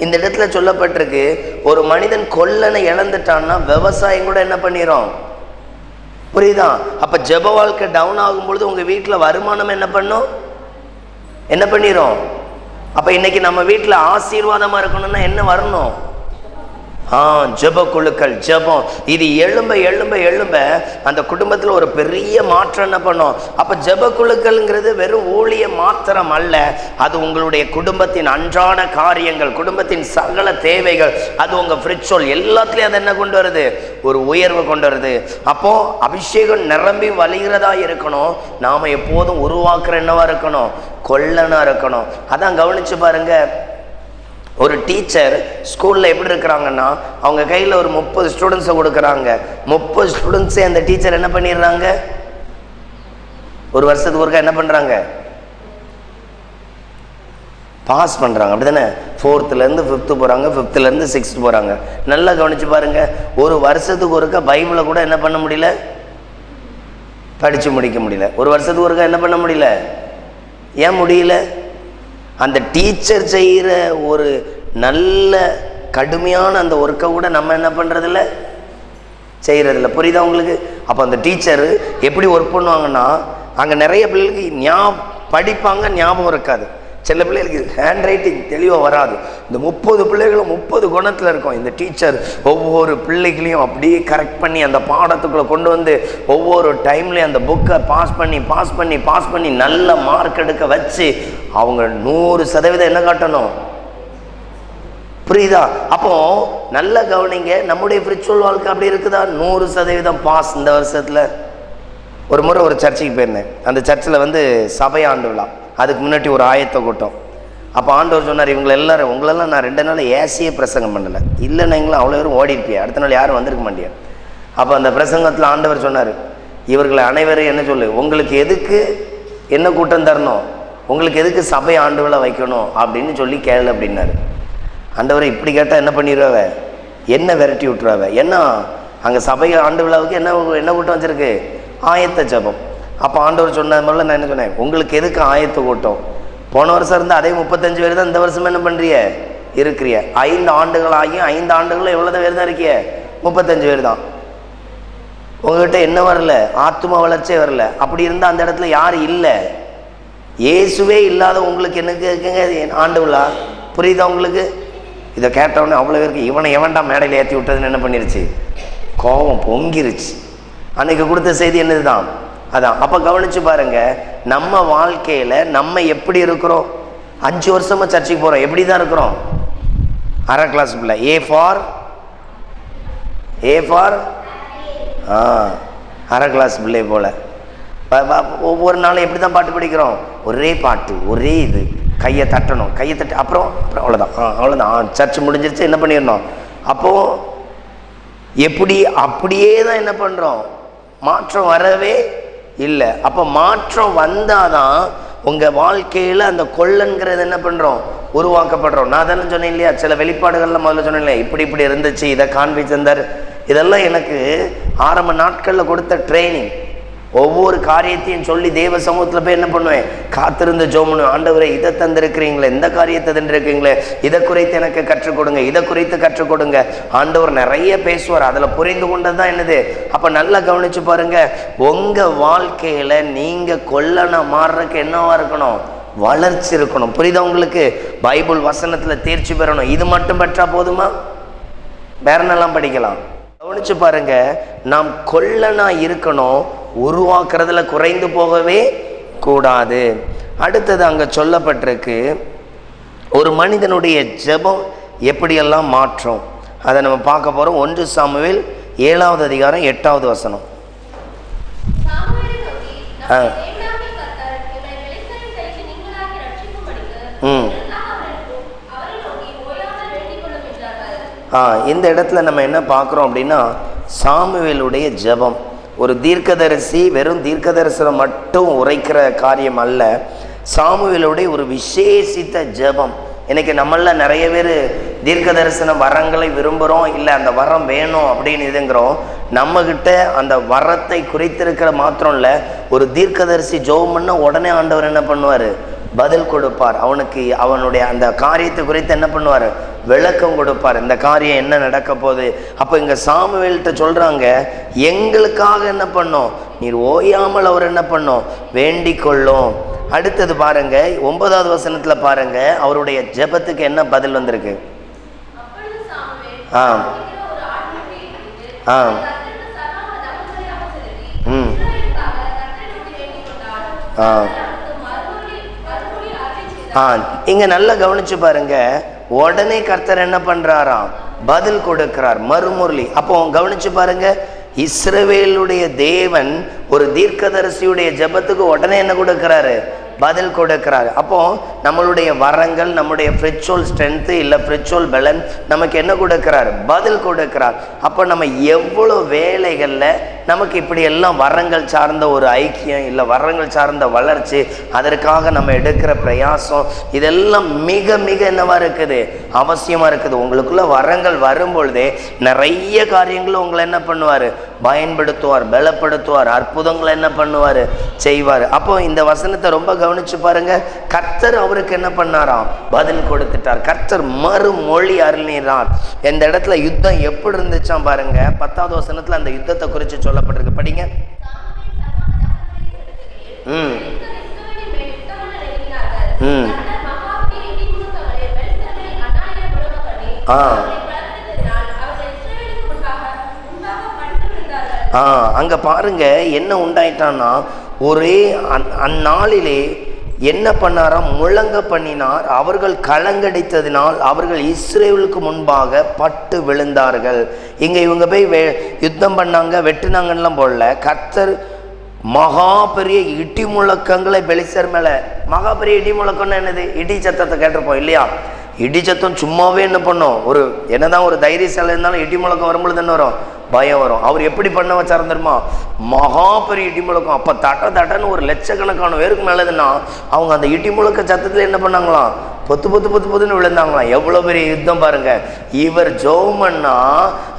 இந்த இடத்துல சொல்லப்பட்டிருக்கு, ஒரு மனிதன் கொல்லனை இழந்துட்டான்னா விவசாயம் கூட என்ன பண்ணிரும்? புரியுதா? அப்ப ஜெப வாழ்க்கை டவுன் ஆகும் பொழுது உங்க வீட்டுல வருமானம் என்ன பண்ணும்? என்ன பண்ணிரும்? அப்ப இன்னைக்கு நம்ம வீட்டுல ஆசீர்வாதமா இருக்கணும்னா என்ன வரணும்? ஜெப குழுக்கள், ஜெபம். இது எழும்ப எழும்ப எழும்ப அந்த குடும்பத்தில் ஒரு பெரிய மாற்றம் என்ன பண்ணும்? அப்போ ஜெப குழுக்கள்ங்கிறது வெறும் ஊழிய மாத்திரம் அல்ல, அது உங்களுடைய குடும்பத்தின் அன்றாட காரியங்கள், குடும்பத்தின் சகல தேவைகள், அது உங்கள் ஃப்ரிட்சோல் எல்லாத்துலேயும் அது என்ன கொண்டு வருது? ஒரு உயர்வு கொண்டு வருது. அப்போ அபிஷேகம் நிரம்பி வழிகிறதா இருக்கணும். நாம் எப்போதும் உருவாக்குற என்னவா இருக்கணும்? கொல்லனா இருக்கணும். அதான் கவனிச்சு பாருங்க, ஒரு டீச்சர் ஸ்கூலில் எப்படி இருக்கிறாங்கன்னா, அவங்க கையில் ஒரு 30 ஸ்டூடெண்ட்ஸை கொடுக்குறாங்க. 30 ஸ்டூடெண்ட்ஸே அந்த டீச்சர் என்ன பண்ணிடுறாங்க? ஒரு வருஷத்துக்கு ஒருக்கா என்ன பண்ணுறாங்க? பாஸ் பண்ணுறாங்க. அப்படி தானே? 4th-லேருந்து 5th போகிறாங்க, 5th-லேருந்து 6th போகிறாங்க. நல்லா கவனிச்சு பாருங்க, ஒரு வருஷத்துக்கு ஒருக்கா பைபிளை கூட என்ன பண்ண முடியல? படித்து முடிக்க முடியல. ஒரு வருஷத்துக்கு ஒருக்கா என்ன பண்ண முடியல? ஏன் முடியல? அந்த டீச்சர் செய்கிற ஒரு நல்ல கடுமையான அந்த ஒர்க்கை கூட நம்ம என்ன பண்ணுறதில்ல? செய்கிறதில்ல. புரியுதா உங்களுக்கு? அப்போ அந்த டீச்சரு எப்படி ஒர்க் பண்ணுவாங்கன்னா, அங்கே நிறைய பிள்ளைகளுக்கு படிப்பாங்க, ஞாபகம் இருக்காது. சில பிள்ளைகளுக்கு ஹேண்ட் ரைட்டிங் தெளிவாக வராது. இந்த 30 பிள்ளைகளும் 30 குணத்தில் இருக்கும். இந்த டீச்சர் ஒவ்வொரு பிள்ளைகளையும் அப்படியே கரெக்ட் பண்ணி அந்த பாடத்துக்குள்ளே கொண்டு வந்து ஒவ்வொரு டைம்லேயும் அந்த புக்கை பாஸ் பண்ணி நல்ல மார்க் எடுக்க வச்சு அவங்க 100% என்ன காட்டணும்? புரியுதா? அப்போ நல்ல கவனிங்க, நம்முடைய ஸ்பிரிச்சுவல் வாழ்க்கை அப்படி இருக்குதா? 100% பாஸ். இந்த வருஷத்தில் ஒரு முறை ஒரு சர்ச்சுக்கு போயிருந்தேன். அந்த சர்ச்சில் சபை ஆண்டு விழா. அதுக்கு முன்னாடி ஒரு ஆயத்த கூட்டம். அப்போ ஆண்டவர் சொன்னார், உங்களெல்லாம் நான் 2 நாள் ஏசியே பிரசங்கம் பண்ணலை, இல்லைன்னா எங்களும் அவ்வளோ பேரும் ஓடிருப்பியா, அடுத்த நாள் யாரும் வந்திருக்க மாட்டியா. அப்போ அந்த பிரசங்கத்தில் ஆண்டவர் சொன்னார், இவர்களை அனைவரும் என்ன சொல்லு, உங்களுக்கு எதுக்கு என்ன கூட்டம் தரணும், உங்களுக்கு எதுக்கு சபை ஆண்டு விழா வைக்கணும் அப்படின்னு சொல்லி கேளு அப்படின்னாரு. ஆண்டவரை இப்படி கேட்டால் என்ன பண்ணிடுவாவ? என்ன விரட்டி விட்டுருவாவ? ஏன்னா அங்கே சபை ஆண்டு விழாவுக்கு என்ன கூட்டம் வச்சுருக்கு? ஆயத்த ஜபம். அப்போ ஆண்டவர் சொன்ன மாதிரில நான் என்ன சொன்னேன், உங்களுக்கு எதுக்கு ஆயத்த கூட்டம்? போன வருஷம் இருந்தால் அதே 35 பேர் தான் இந்த வருஷம் என்ன பண்ணுறிய? இருக்கிறிய. 5 ஆண்டுகளாகியும் 5 ஆண்டுகளும் எவ்வளவு பேர் தான் இருக்கிய? 35 பேர் தான். உங்ககிட்ட என்ன வரல? ஆத்தும வளர்ச்சியே வரல. அப்படி இருந்தால் அந்த இடத்துல யார் இல்லை? இயேசுவே இல்லாத உங்களுக்கு என்ன இருக்குங்க ஆண்டு விழா? புரியுதா உங்களுக்கு? இதை கேட்டவுடனே அவ்வளோ பேருக்கு இவனை எவன்டா மேடையில் ஏற்றி விட்டதுன்னு என்ன பண்ணிருச்சு? கோபம் பொங்கிருச்சு. அன்னைக்கு கொடுத்த செய்தி என்னது தான் அதான். அப்போ கவனிச்சு பாருங்க, நம்ம வாழ்க்கையில் நம்ம எப்படி இருக்கிறோம்? 5 வருஷமா சர்ச்சுக்கு போகிறோம், எப்படி தான் இருக்கிறோம்? அரை கிளாஸ் பிள்ளை. ஏ ஃபார் அரை கிளாஸ் பிள்ளை போல ஒவ்வொரு நாளும் எப்படி தான் பாட்டு படிக்கிறோம்? ஒரே பாட்டு, ஒரே இது, கையை தட்டணும், கையை தட்டு அப்புறம் அவ்வளோதான் சர்ச்சு முடிஞ்சிருச்சு, என்ன பண்ணிடணும்? அப்போது எப்படி அப்படியே தான் என்ன பண்ணுறோம்? மாற்றம் வரவே இல்லை. அப்போ மாற்றம் வந்தாதான் உங்கள் வாழ்க்கையில் அந்த கொள்ளன்கிறது என்ன பண்ணுறோம்? உருவாக்கப்படுறோம். நான் தானே சொன்னேன் இல்லையா, சில வெளிப்பாடுகள்லாம் முதல்ல சொன்னேன் இல்லையா, இப்படி இருந்துச்சு, இதை காண்பிச்சிருந்தார். இதெல்லாம் எனக்கு ஆரம்ப நாட்களில் கொடுத்த ட்ரைனிங். ஒவ்வொரு காரியத்தையும் சொல்லி தேவ சமூகத்தில் போய் என்ன பண்ணுவேன்? காத்திருந்து ஜெபம் பண்ணுவேன். ஆண்டவரே, இதை தந்திருக்கிறீங்களே, இந்த காரியத்தை தந்திருக்கீங்களே, இதை குறித்து எனக்கு கற்றுக் கொடுங்க, இதை குறித்து கற்றுக் கொடுங்க. ஆண்டவர் நிறைய பேசுவார், அதில் புரிந்து கொண்டது தான் என்னது. அப்போ நல்லா கவனிச்சு பாருங்க, உங்கள் வாழ்க்கையில் நீங்கள் கொல்லனை மாறுறதுக்கு என்னவா இருக்கணும்? வளர்ச்சி இருக்கணும். புரியுதா உங்களுக்கு? பைபிள் வசனத்தில் தேர்ச்சி பெறணும். இது மட்டும் பெற்றா போதுமா? வேற என்னெல்லாம் படிக்கலாம்? கவனிச்சு பாருங்க, நாம் கொல்லனா இருக்கணும், உருவாக்குறதுல குறைந்து போகவே கூடாது. அடுத்தது அங்க சொல்லப்பட்டிருக்கு, ஒரு மனிதனுடைய ஜெபம் எப்படியெல்லாம் மாற்றும், அதை நம்ம பார்க்க போறோம். 1 சாமுவேல் 7வது அதிகாரம் 8வது வசனம். இந்த இடத்துல நம்ம என்ன பார்க்குறோம் அப்படின்னா, சாமுவேலுடைய ஜெபம். ஒரு தீர்க்கதரிசி வெறும் தீர்க்கதரிசனம் மட்டும் உரைக்கிற காரியம் அல்ல, சாமுவேலுடைய ஒரு விசேஷித்த ஜெபம். இன்னைக்கு நம்மள நிறைய பேர் தீர்க்க தரிசன வரங்களை விரும்புகிறோம், இல்லை அந்த வரம் வேணும் அப்படின்னு இதுங்கிறோம். நம்மகிட்ட அந்த வரத்தை குறித்திருக்கிற மாத்திரம் இல்லை, ஒரு தீர்க்கதரிசி ஜெபம் பண்ண உடனே ஆண்டவர் என்ன பண்ணுவார்? பதில் கொடுப்பார். அவனுக்கு அவனுடைய அந்த காரியத்தை குறித்து என்ன பண்ணுவார்? விளக்கம் கொடுப்பார். இந்த காரியம் என்ன நடக்க போகுது. அப்போ இங்கே சாமுவேல்கிட்ட சொல்கிறாங்க, எங்களுக்காக என்ன பண்ணோம்? நீர் ஓயாமல் அவர் என்ன பண்ணோம்? வேண்டிக் கொள்ளும். அடுத்தது பாருங்க, 9வது வசனத்தில் பாருங்க, அவருடைய ஜெபத்துக்கு என்ன பதில் வந்திருக்கு? இங்க நல்லா கவனிச்சு பாருங்க, உடனே கர்த்தர் என்ன பண்றாராம்? பதில் கொடுக்கிறார், மறுமுரளி. அப்போ கவனிச்சு பாருங்க, இஸ்ரவேலுடைய தேவன் ஒரு தீர்க்கதரிசியுடைய ஜெபத்துக்கு உடனே என்ன கொடுக்கிறாரு? பதில் கொடுக்கிறார். அப்போ நம்மளுடைய வரங்கள், நம்முடைய ஸ்பிரிச்சுவல் ஸ்ட்ரென்த்து இல்லை ஸ்பிரிச்சுவல் பலன் நமக்கு என்ன கொடுக்கிறார்? பதில் கொடுக்கிறார். அப்போ நம்ம எவ்வளோ வேலைகளில் நமக்கு இப்படி எல்லாம் வரங்கள் சார்ந்த ஒரு ஐக்கியம் இல்லை வரங்கள் சார்ந்த வளர்ச்சி, அதற்காக நம்ம எடுக்கிற பிரயாசம், இதெல்லாம் மிக மிக என்னவா இருக்குது? அவசியமாக இருக்குது. உங்களுக்குள்ள வரங்கள் வரும்பொழுதே நிறைய காரியங்களும் உங்களை என்ன பண்ணுவார்? பயன்படுத்துவார், பலப்படுத்துவார், அற்புதங்களை என்ன பண்ணுவார்? செய்வார். அப்போ இந்த வசனத்தை ரொம்ப கவனிச்சு பாருங்க. கர்த்தர் அவருக்கு என்ன பண்ணாராம்? பதில் கொடுத்துட்டார். கர்த்தர் மறுமொழி அருளினார். இந்த இடத்துல யுத்தம் எப்படி இருந்துச்சாம் பாருங்க. 10வது வசனத்துல அந்த யுத்தத்தை குறித்து சொல்லப்பட்டிருக்கு, படிங்க. அங்க பாருங்க என்ன உண்டாயிட்டான்னா, ஒரே அந்நாளிலே என்ன பண்ணாராம்? முழங்க பண்ணினார். அவர்கள் கலங்கடித்ததினால் அவர்கள் இஸ்ரேலுக்கு முன்பாக பட்டு விழுந்தார்கள். இங்க இவங்க போய் யுத்தம் பண்ணாங்க, வெட்டுனாங்கலாம் போடல. கர்த்தர் மகா பெரிய இடி முழக்கங்களை பெலிஸ்தர் மேல. மகா பெரிய இடி முழக்கம்னா என்னது? இடி சத்தத்தை கேட்டிருப்போம் இல்லையா? இடி சத்தம் சும்மாவே என்ன பண்ணும்? ஒரு என்னதான் ஒரு தைரியசாலை இருந்தாலும் இடி முழக்கம் வரும்பொழுது என்ன வரும்? பயம் வரும். அவர் எப்படி பண்ண வச்சாரு தெரியுமா? மகா பெரிய இடி முழக்கம். அப்போ தட்டன்னு ஒரு லட்சக்கணக்கான பேருக்கு மேலதுன்னா அவங்க அந்த இடி முழக்க சத்தத்தில் என்ன பண்ணாங்களாம்? பொத்துன்னு விழுந்தாங்களாம். எவ்வளோ பெரிய யுத்தம் பாருங்க. இவர் ஜெபம்னா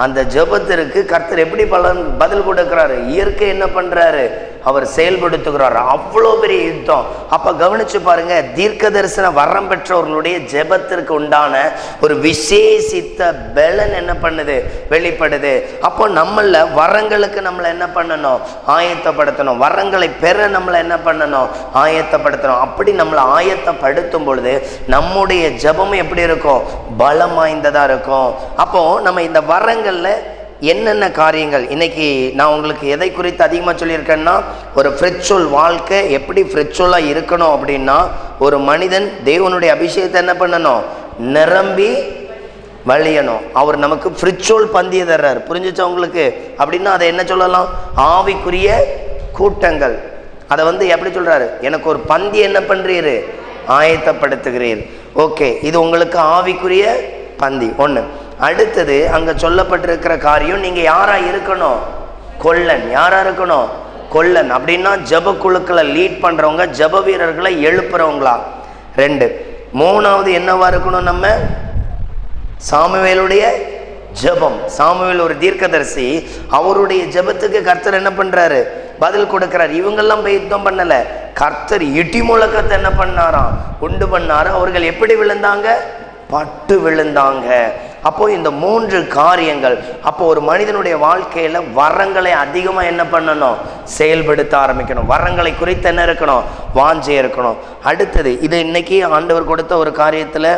அந்த ஜெபத்திற்கு கர்த்தர் எப்படி பதில் கொடுக்கிறாரு, இயற்கை என்ன பண்றாரு, அவர் செயல்படுத்துகிறார். அவ்வளோ பெரிய யுத்தம். அப்ப கவனிச்சு பாருங்க, தீர்க்க தரிசன வரம் பெற்றவர்களுடைய ஜெபத்திற்கு உண்டான ஒரு விசேஷித்த பலன் என்ன பண்ணுது, வெளிப்படுது. அப்போ நம்மள வரங்களுக்கு நம்மளை என்ன பண்ணணும், ஆயத்தப்படுத்தணும். வரங்களை பெற நம்மளை என்ன பண்ணணும், ஆயத்தப்படுத்தணும். அப்படி நம்மளை ஆயத்தப்படுத்தும் பொழுது நம்முடைய ஜெபம் எப்படி இருக்கும், பலம் வாய்ந்ததா இருக்கும். அப்போ நம்ம இந்த வரங்கள்ல என்னென்ன காரியங்கள், இன்னைக்கு நான் உங்களுக்கு எதை குறித்து அதிகமாக சொல்லியிருக்கேன்னா, ஒரு ஃப்ரிச்சுவல் வாழ்க்கை எப்படி ஃப்ரிச்சுவலாக இருக்கணும் அப்படின்னா, ஒரு மனிதன் தேவனுடைய அபிஷேகத்தை என்ன பண்ணணும், நிரம்பி வழியணும். அவர் நமக்கு ஃப்ரிச்சுவல் பந்தியை தர்றார். புரிஞ்சிச்சா உங்களுக்கு? அப்படின்னா அதை என்ன சொல்லலாம், ஆவிக்குரிய கூட்டங்கள். அதை எப்படி சொல்றாரு, எனக்கு ஒரு பந்தி என்ன பண்றீரு, ஆயத்தப்படுத்துகிறீர். ஓகே, இது உங்களுக்கு ஆவிக்குரிய பந்தி ஒன்று. அடுத்தது அங்க சொல்லப்பட்டிருக்கிற காரியம், நீங்க யாரா இருக்கணும், கொல்லன். யாரா இருக்கணும், கொல்லன். அப்படின்னா ஜப குழுக்களை லீட் பண்றவங்க, ஜப வீரர்களை எழுப்புறவங்களா. 2. 3வது என்னவா இருக்கணும், நம்ம சாமுவேலுடைய ஜபம். சாமுவேல் ஒரு தீர்க்கதரிசி, அவருடைய ஜபத்துக்கு கர்த்தர் என்ன பண்றாரு, பதில் கொடுக்கிறார். இவங்கெல்லாம் போய் யுத்தம் பண்ணல, கர்த்தர் இடி முழக்கத்தை என்ன பண்ணாராம், உண்டு பண்ணாரு. அவர்கள் எப்படி விழுந்தாங்க, பட்டு விழுந்தாங்க. அப்போ இந்த 3 காரியங்கள். அப்போ ஒரு மனிதனுடைய வாழ்க்கையில வரங்களை அதிகமா என்ன பண்ணணும், செயல்படுத்த ஆரம்பிக்கணும். வரங்களை குறித்து என்ன இருக்கணும், வாஞ்சை இருக்கணும். அடுத்தது, இது இன்னைக்கு ஆண்டவர் கொடுத்த ஒரு காரியத்துல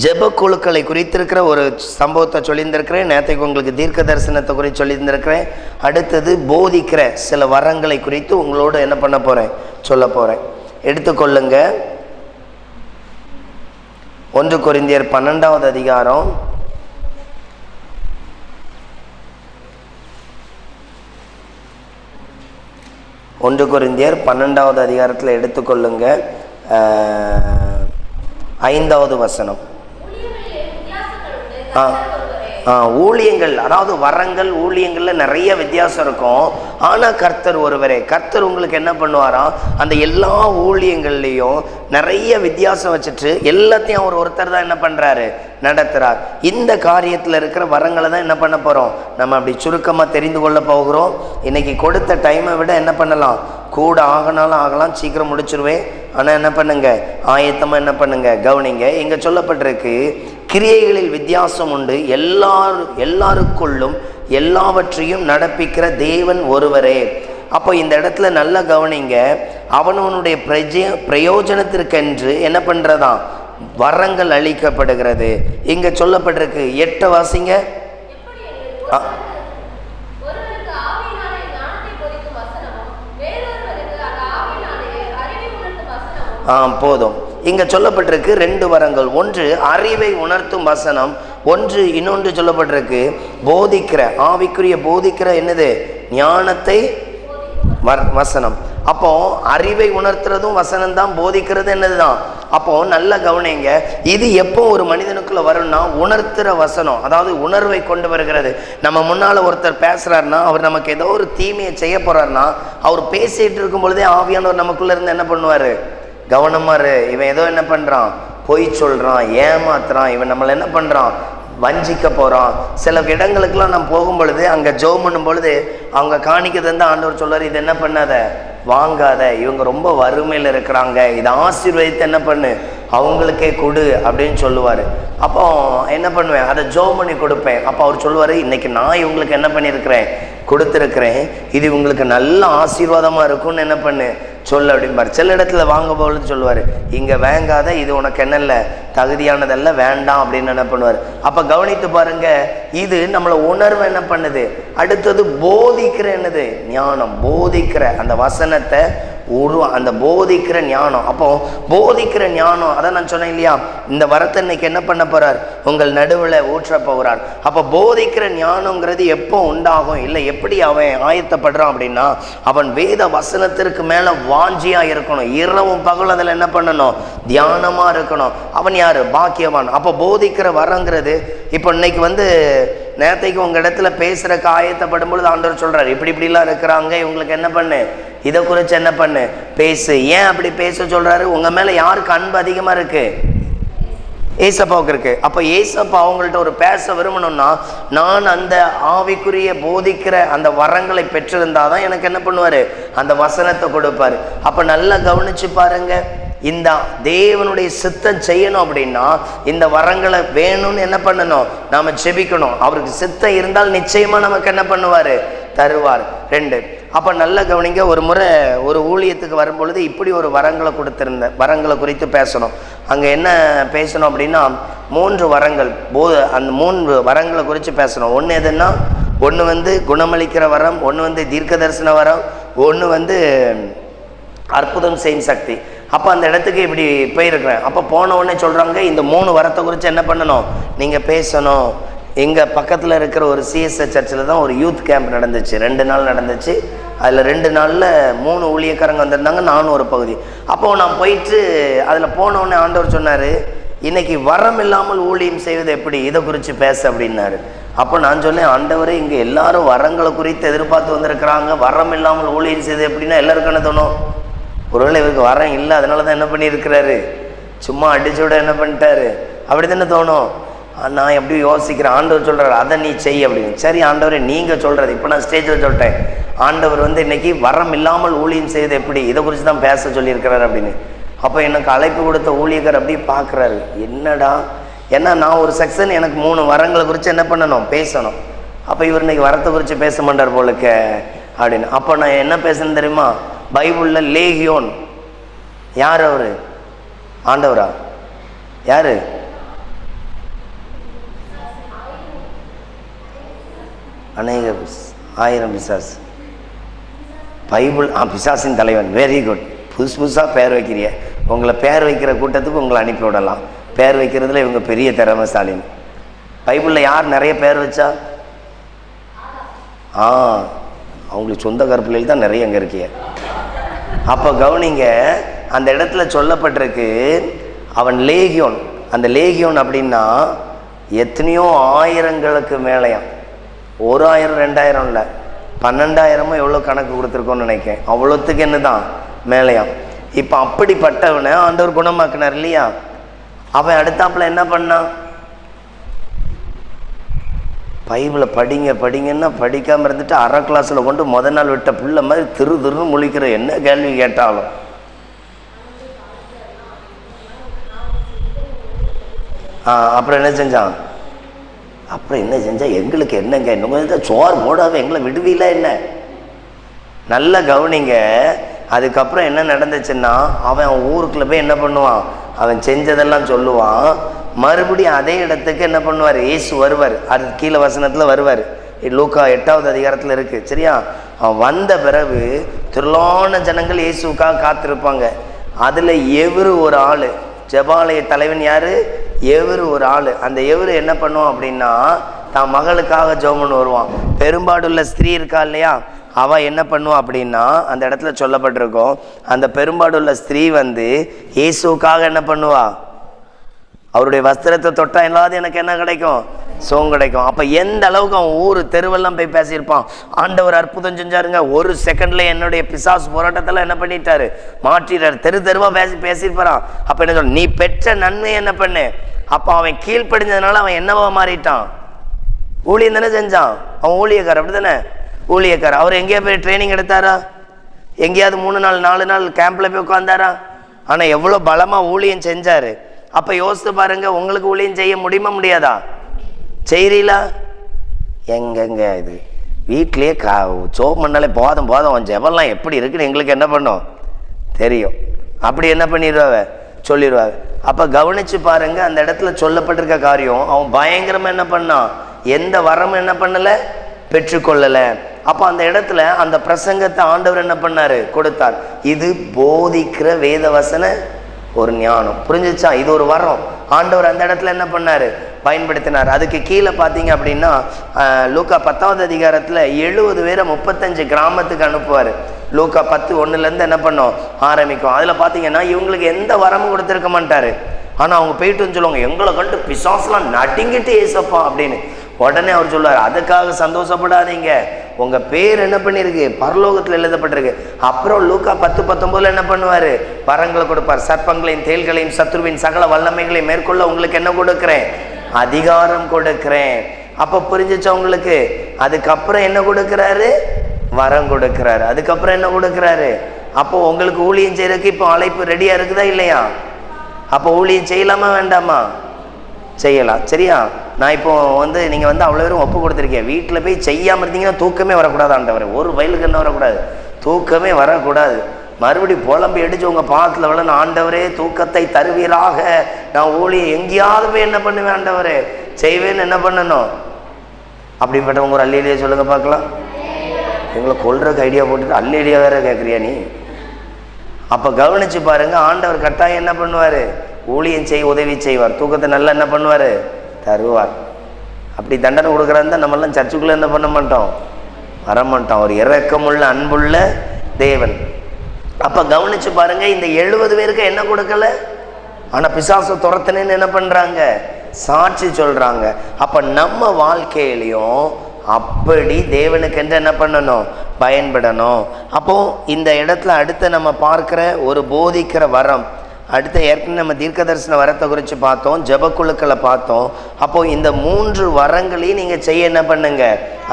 ஜெப குழுக்களை குறித்திருக்கிற ஒரு சம்பவத்தை சொல்லியிருந்திருக்கிறேன். நேற்றைக்கு உங்களுக்கு தீர்க்க தரிசனத்தை குறித்து சொல்லியிருந்திருக்கிறேன். அடுத்தது போதிக்கிற சில வரங்களை குறித்து உங்களோடு என்ன பண்ண போறேன், சொல்ல போறேன். எடுத்துக்கொள்ளுங்க. 1 கொரிந்தியர் 12வது அதிகாரம் 1 கொரிந்தியர் 12வது அதிகாரத்தில் எடுத்துக்கொள்ளுங்க, 5வது வசனம். ஊழியங்கள், அதாவது வரங்கள் ஊழியங்கள்ல நிறைய வித்தியாசம் இருக்கும். ஆனா கர்த்தர் ஒருவரே. கர்த்தர் உங்களுக்கு என்ன பண்ணுவாராம், அந்த எல்லா ஊழியங்கள்லையும் நிறைய வித்தியாசம் வச்சுட்டு எல்லாத்தையும் அவர் ஒருத்தர் தான் என்ன பண்றாரு, நடத்துறார். இந்த காரியத்துல இருக்கிற வரங்களை தான் என்ன பண்ண போறோம், நம்ம அப்படி சுருக்கமா தெரிந்து கொள்ள போகிறோம். இன்னைக்கு கொடுத்த டைமை விட என்ன பண்ணலாம், கூட ஆகனாலும் ஆகலாம், சீக்கிரம் முடிச்சிருவேன். ஆனா என்ன பண்ணுங்க, ஆயத்தமா என்ன பண்ணுங்க, கவனிங்க. இங்க சொல்லப்பட்டிருக்கு, கிரியைகளில் வித்தியாசம் உண்டு, எல்லாருக்குள்ளும் எல்லாவற்றையும் நடப்பிக்கிற தேவன் ஒருவரே. அப்போ இந்த இடத்துல நல்லா கவனிங்க, அவனுடைய பிரயோஜனத்திற்கென்று என்ன பண்றதாம், வரங்கள் அளிக்கப்படுகிறது. இங்க சொல்லப்பட்டிருக்கு, 8 வாசிங்க. போதும். இங்க சொல்லப்பட்டிருக்கு 2 வரங்கள். ஒன்று அறிவை உணர்த்தும் வசனம், இன்னொன்று சொல்லப்பட்டிருக்கு போதிக்கிற, ஆவிக்குரிய போதிக்கிற என்னது, ஞானத்தை வசனம். அப்போ அறிவை உணர்த்துறதும் வசனம் தான், போதிக்கிறது என்னதுதான். அப்போ நல்ல கவனிங்க, இது எப்போ ஒரு மனிதனுக்குள்ள வரும்னா, உணர்த்துற வசனம், அதாவது உணர்வை கொண்டு வருகிறது. நம்ம முன்னால ஒருத்தர் பேசுறாருன்னா, அவர் நமக்கு ஏதோ ஒரு தீமையை செய்ய போறாருன்னா, அவர் பேசிட்டு இருக்கும் பொழுதே ஆவியானவர் நமக்குள்ள இருந்து என்ன பண்ணுவாரு, கவனமா இரு, இவன் ஏதோ என்ன பண்றான், பொய் சொல்றான், ஏமாத்துறான், இவன் நம்மளை என்ன பண்றான், வஞ்சிக்க போறான். சில இடங்களுக்கெல்லாம் நம்ம போகும் பொழுது, அங்க ஜெபம் பண்ணும் பொழுது அவங்க காணிக்கிறது வந்து ஆண்டவர் சொல்றாரு, இது என்ன பண்ணாத, வாங்காத, இவங்க ரொம்ப வறுமையில் இருக்கிறாங்க, இதை ஆசீர்வதித்து என்ன பண்ணு, அவங்களுக்கே கொடு அப்படின்னு சொல்லுவார். அப்போ என்ன பண்ணுவேன், அதை ஜெபம் பண்ணி கொடுப்பேன். அப்போ அவர் சொல்லுவார், இன்னைக்கு நான் இவங்களுக்கு என்ன பண்ணியிருக்கிறேன், கொடுத்துருக்கிறேன், இது இவங்களுக்கு நல்ல ஆசீர்வாதமாக இருக்கும்னு என்ன பண்ணு சொல்லு அப்படிம்பார். சில இடத்துல வாங்க போகிறது சொல்லுவார், இங்கே வேங்காத, இது உனக்கு என்னல்ல, தகுதியானதல்ல, வேண்டாம் அப்படின்னு என்ன பண்ணுவார். அப்போ கவனித்து பாருங்க, இது நம்மளை உணர்வு என்ன பண்ணுது. அடுத்தது போதிக்கிற என்னது, ஞானம், போதிக்கிற அந்த வசனத்தை அந்த போதிக்கிற ஞானம். அப்போ போதிக்கிற ஞானம், அதான் நான் சொன்னேன் இல்லையா, இந்த வரத்தை இன்னைக்கு என்ன பண்ண போறார், உங்கள் நடுவில் ஊற்ற போகிறார். அப்போ போதிக்கிற ஞானங்கிறது எப்போ உண்டாகும், இல்லை எப்படி அவன் ஆயத்தப்படுறான் அப்படின்னா, அவன் வேத வசனத்திற்கு மேல வாஞ்சியா இருக்கணும், இரவும் பகல் அதில் என்ன பண்ணணும், தியானமா இருக்கணும். அவன் யாரு, பாக்கியவான். அப்போ போதிக்கிற வரங்கிறது, இப்போ இன்னைக்கு வந்து நேற்றைக்கு உங்க இடத்துல பேசுறக்கு ஆயத்தப்படும் பொழுது ஆண்டவர் சொல்றாரு, இப்படிலாம் இருக்கிறாங்க, இவங்களுக்கு என்ன பண்ணு, இதை குறித்து என்ன பண்ணு, பேசு. ஏன் அப்படி பேச சொல்றாரு? உங்க மேல யாருக்கு அன்பு அதிகமா இருக்கு? ஏசப்பாவுக்கு இருக்கு. அப்ப ஏசப்பா அவங்கள்ட்ட ஒரு பேச விரும்பணும்னா, நான் அந்த ஆவிக்குரிய போதிக்கிற அந்த வரங்களை பெற்றிருந்தாதான் எனக்கு என்ன பண்ணுவாரு, அந்த வசனத்தை கொடுப்பாரு. அப்ப நல்லா கவனிச்சு பாருங்க, இந்த தேவனுடைய சித்தம் செய்யணும் அப்படின்னா இந்த வரங்களை வேணும்னு என்ன பண்ணணும், நாம ஜெபிக்கணும். அவருக்கு சித்தம் இருந்தால் நிச்சயமா நமக்கு என்ன பண்ணுவாரு, தருவார். 2, அப்ப நல்ல கவனிங்க. ஒரு முறை ஒரு ஊழியத்துக்கு வரும்பொழுது இப்படி ஒரு வரங்களை கொடுத்திருந்த வரங்களை குறித்து பேசணும். அங்க என்ன பேசணும் அப்படின்னா 3 வரங்கள், அந்த 3 வரங்களை குறித்து பேசணும். ஒன்று எதுன்னா, ஒன்று குணமளிக்கிற வரம், ஒன்று தீர்க்க தரிசன வரம், ஒன்று அற்புதம் செய்யும் சக்தி. அப்போ அந்த இடத்துக்கு இப்படி போயிருக்கிறேன். அப்போ போன உடனே சொல்கிறாங்க, இந்த 3 வரத்தை குறித்து என்ன பண்ணணும், நீங்கள் பேசணும். எங்கள் பக்கத்தில் இருக்கிற ஒரு சிஎஸ்ஐ சர்ச்சில் தான் ஒரு யூத் கேம்ப் நடந்துச்சு. 2 நாள் நடந்துச்சு. அதில் 2 நாளில் 3 ஊழியக்காரங்க வந்திருந்தாங்க, நானும் ஒரு பகுதி. அப்போது நான் போயிட்டு அதில் போன உடனே ஆண்டவர் சொன்னார், இன்னைக்கு வரம் இல்லாமல் ஊழியம் செய்வது எப்படி, இதை குறித்து பேச அப்படின்னாரு. அப்போ நான் சொன்னேன், ஆண்டவரே இங்கே எல்லாரும் வரங்களை குறித்து எதிர்பார்த்து வந்திருக்கிறாங்க, வரம் இல்லாமல் ஊழியம் செய்வது எப்படின்னா எல்லாருக்கும் என்ன தோணும், ஒருவேளை இவருக்கு வரம் இல்லை, அதனால தான் என்ன பண்ணியிருக்கிறாரு, சும்மா அடிச்சோட என்ன பண்ணிட்டாரு, அப்படி தானே தோணும். நான் எப்படி யோசிக்கிறேன், ஆண்டவர் சொல்கிறார் அதை நீ செய் அப்படின்னு. சரி ஆண்டவரே நீங்கள் சொல்கிறது, இப்போ நான் ஸ்டேஜில் சொல்லிட்டேன், ஆண்டவர் இன்னைக்கு வரம் இல்லாமல் ஊழியம் செய்வது எப்படி, இதை குறித்து தான் பேச சொல்லியிருக்கிறார் அப்படின்னு. அப்போ எனக்கு அழைப்பு கொடுத்த ஊழியக்கார் அப்படி பார்க்குறாரு, என்னடா, ஏன்னா நான் ஒரு செக்ஷன் எனக்கு 3 வரங்களை குறித்து என்ன பண்ணணும், பேசணும். அப்போ இவர் இன்னைக்கு வரத்தை குறித்து பேச மாட்டார் போலுக்க அப்படின்னு. அப்போ நான் என்ன பேசணும் தெரியுமா, பைபிளில் லேகியோன் யார், அவரு ஆண்டவரா, யாரு, அநேக 1000 பிசாஸ், பைபிள் பிசாசின் தலைவன். வெரி குட், புதுசாக பேர் வைக்கிறிய. உங்களை பேர் வைக்கிற கூட்டத்துக்கு உங்களை அனுப்பி விடலாம். பேர் வைக்கிறதுல இவங்க பெரிய திறமைசாலின். பைபிளில் யார் நிறைய பேர் வச்சா, அவங்களுக்கு சொந்த கருப்பிள்ளைகள் தான் நிறைய அங்கே இருக்கிய. அப்போ கவனிங்க, அந்த இடத்துல சொல்லப்பட்டிருக்கு அவன் லேகியோன். அந்த லேகியோன் அப்படின்னா எத்தனையோ ஆயிரங்களுக்கு மேலையாம், 1000 2000 இல்லை, 12000 எவ்வளோ கணக்கு கொடுத்துருக்கோன்னு நினைக்கிறேன். அவ்வளோத்துக்கு என்னதான் மேலையாம். இப்போ அப்படிப்பட்டவனை ஆண்டவர் குணமாக்கினார் இல்லையா. அவன் அடுத்தாப்புல என்ன பண்ணான், பைபிளை படிங்கன்னா படிக்காமல் இருந்துட்டு அரை கிளாஸில் கொண்டு முதல் நாள் விட்ட பிள்ளை மாதிரி திருன்னு முழிக்கிற, என்ன கேள்வி கேட்டாலும். அப்புறம் என்ன செஞ்சான், எங்களுக்கு என்னங்க, இன்னும் கொஞ்சம் சோறு போடாம எங்களை விடுவீல என்ன. நல்ல கவனிங்க. அதுக்கப்புறம் என்ன நடந்துச்சுன்னா, அவன் ஊருக்குள்ள போய் என்ன பண்ணுவான், அவன் செஞ்சதெல்லாம் சொல்லுவான். மறுபடியும் அதே இடத்துக்கு என்ன பண்ணுவார், இயேசு வருவார். அது கீழே வசனத்தில் வருவார், லூக்கா 8வது அதிகாரத்தில் இருக்கு. சரியா, அவன் வந்த பிறகு திரளான ஜனங்கள் இயேசுக்காக காத்திருப்பாங்க. அதில் எவரு ஒரு ஆள், ஜெபாலய தலைவன் யாரு, எவரு ஒரு ஆள். அந்த எவரு என்ன பண்ணுவான் அப்படின்னா, தான் மகளுக்காக ஜெபம்னு வருவான். பெரும்பாடுள்ள ஸ்திரீ இருக்கா இல்லையா, அவள் என்ன பண்ணுவான் அப்படின்னா, அந்த இடத்துல சொல்லப்பட்டிருக்கோம், அந்த பெரும்பாடுள்ள ஸ்திரீ இயேசுக்காக என்ன பண்ணுவா, அவருடைய வஸ்திரத்தை தொட்டா இல்லாத எனக்கு என்ன கிடைக்கும், சோகம் கிடைக்கும். அப்போ எந்த அளவுக்கு அவன் ஊர் தெருவெல்லாம் போய் பேசியிருப்பான், ஆண்டவர் அற்புதம் செஞ்சாருங்க, 1 செகண்ட்ல என்னுடைய பிசாசு போராட்டத்தெல்லாம் என்ன பண்ணிட்டாரு, மாற்றிட்டாரு, தெருவா பேசியிருப்பான். அப்போ என்ன சொல்ல, நீ பெற்ற நன்மை என்ன பண்ணு. அப்போ அவன் கீழ்ப்படிஞ்சதுனால அவன் என்னவா மாறிட்டான், ஊழியம் தானே செஞ்சான். அவன் ஊழியக்கார், அப்படி தானே ஊழியக்கார். அவர் எங்கேயா போய் ட்ரைனிங் எடுத்தாரா, எங்கேயாவது 3 நாள் 4 நாள் கேம்ப்ல போய் உட்காந்தாரா, ஆனால் எவ்வளோ பலமா ஊழியம் செஞ்சாரு. அப்போ யோசித்து பாருங்க, உங்களுக்கு ஊழியம் செய்ய முடியுமா, முடியாதா, செய்கிறீங்களா? எங்கெங்க இது வீட்லேயே சோப்பு பண்ணாலே போதும் அவன் ஜெபம்லாம் எப்படி இருக்குன்னு எங்களுக்கு என்ன பண்ணோம் தெரியும். அப்படி என்ன பண்ணிடுவாங்க, சொல்லிடுவாங்க. அப்போ கவனிச்சு பாருங்க, அந்த இடத்துல சொல்லப்பட்டிருக்க காரியம், அவன் பயங்கரமாக என்ன பண்ணான், எந்த வரமும் என்ன பண்ணலை, பெற்றுக்கொள்ளலை. அப்போ அந்த இடத்துல அந்த பிரசங்கத்தை ஆண்டவர் என்ன பண்ணாரு, கொடுத்தார். இது போதிக்கிற வேதவசன ஒரு ஞானம். புரிஞ்சிச்சா, இது ஒரு வரம். ஆண்டவர் அந்த இடத்துல என்ன பண்ணாரு, பயன்படுத்தினார். அதுக்கு கீழே பார்த்தீங்க அப்படின்னா, லூக்கா 10வது அதிகாரத்தில் 70 பேரை 35 கிராமத்துக்கு அனுப்புவார். லூக்கா 10:1 என்ன பண்ணோம் ஆரம்பிக்கும். அதில் பார்த்தீங்கன்னா இவங்களுக்கு எந்த வரமும் கொடுத்துருக்க மாட்டாரு. ஆனால் அவங்க போயிட்டுன்னு சொல்லுவாங்க, எங்களை கண்டு பிசாசுலாம் நடுங்கிட்டு ஏசப்பா அப்படின்னு. உடனே அவர் சொல்லுவார், அதுக்காக சந்தோஷப்படாதீங்க, உங்கள் பேர் என்ன பண்ணியிருக்கு, பரலோகத்தில் எழுதப்பட்டிருக்கு. அப்புறம் லூக்கா 10:19 என்ன பண்ணுவார், வரங்களை கொடுப்பார். சர்ப்பங்களையும் தேள்களையும் சத்துருவின் சகல வல்லமைகளையும் மேற்கொள்ள உங்களுக்கு என்ன கொடுக்குறேன், அதிகாரம் கொடுக்குறேன். அப்போ புரிஞ்சிச்சா உங்களுக்கு? அதுக்கப்புறம் என்ன கொடுக்குறாரு, வரம் கொடுக்குறாரு. அதுக்கப்புறம் என்ன கொடுக்குறாரு, அப்போ உங்களுக்கு ஊழியம் செய்யறதுக்கு இப்போ அழைப்பு ரெடியாக இருக்குதா இல்லையா? அப்போ ஊழியம் செய்யலாமா வேண்டாமா? செய்யலாம். சரியா? நான் இப்போ நீங்கள் அவ்வளோ பேரும் ஒப்பு கொடுத்துருக்கேன். வீட்டில் போய் செய்யாமல் இருந்தீங்கன்னா தூக்கமே வரக்கூடாது. ஆண்டவர் ஒரு வயலுக்கு என்ன வரக்கூடாது, தூக்கமே வரக்கூடாது. மறுபடி புலம்பி அடிச்சு உங்கள் பாதத்தில் விட, நான் ஆண்டவரே தூக்கத்தை தருவீராக, நான் ஊழியம் எங்கேயாவது போய் என்ன பண்ணுவேன் ஆண்டவரே, செய்வேன்னு என்ன பண்ணணும்? அப்படிப்பட்டவங்க ஒரு அல்லேலியா சொல்லுங்க பார்க்கலாம். எங்களை கொல்றதுக்கு ஐடியா போட்டுட்டு அல்லேலியா வேற கேட்குறியா நீ? அப்போ கவனிச்சு பாருங்க, ஆண்டவர் கட்டாயம் என்ன பண்ணுவார், ஊழியம் செய்ய உதவி செய்வார். தூக்கத்தை நல்லா என்ன பண்ணுவார், தருவார். அப்படி தண்டனை கொடுக்குறாருந்தா நம்மளாம் சர்ச்சுக்குள்ளே என்ன பண்ண மாட்டோம், வரமாட்டோம். ஒரு இரக்கமுள்ள அன்புள்ள தேவன். அப்போ கவனிச்சு பாருங்க, இந்த 70 பேருக்கு என்ன கொடுக்கல, ஆனால் பிசாசு துரத்துனேன்னு என்ன பண்ணுறாங்க, சாட்சி சொல்கிறாங்க. அப்போ நம்ம வாழ்க்கையிலையும் அப்படி தேவனுக்கு என்று என்ன பண்ணணும், பயன்படணும். அப்போது இந்த இடத்துல அடுத்து நம்ம பார்க்குற ஒரு போதிக்கிற வரம், அடுத்த ஏற்கனவே நம்ம தீர்க்க தரிசன வரத்தை குறித்து பார்த்தோம், ஜெபக்குழுக்களை பார்த்தோம். அப்போது இந்த 3 வரங்களையும் நீங்கள் செய்ய என்ன பண்ணுங்க,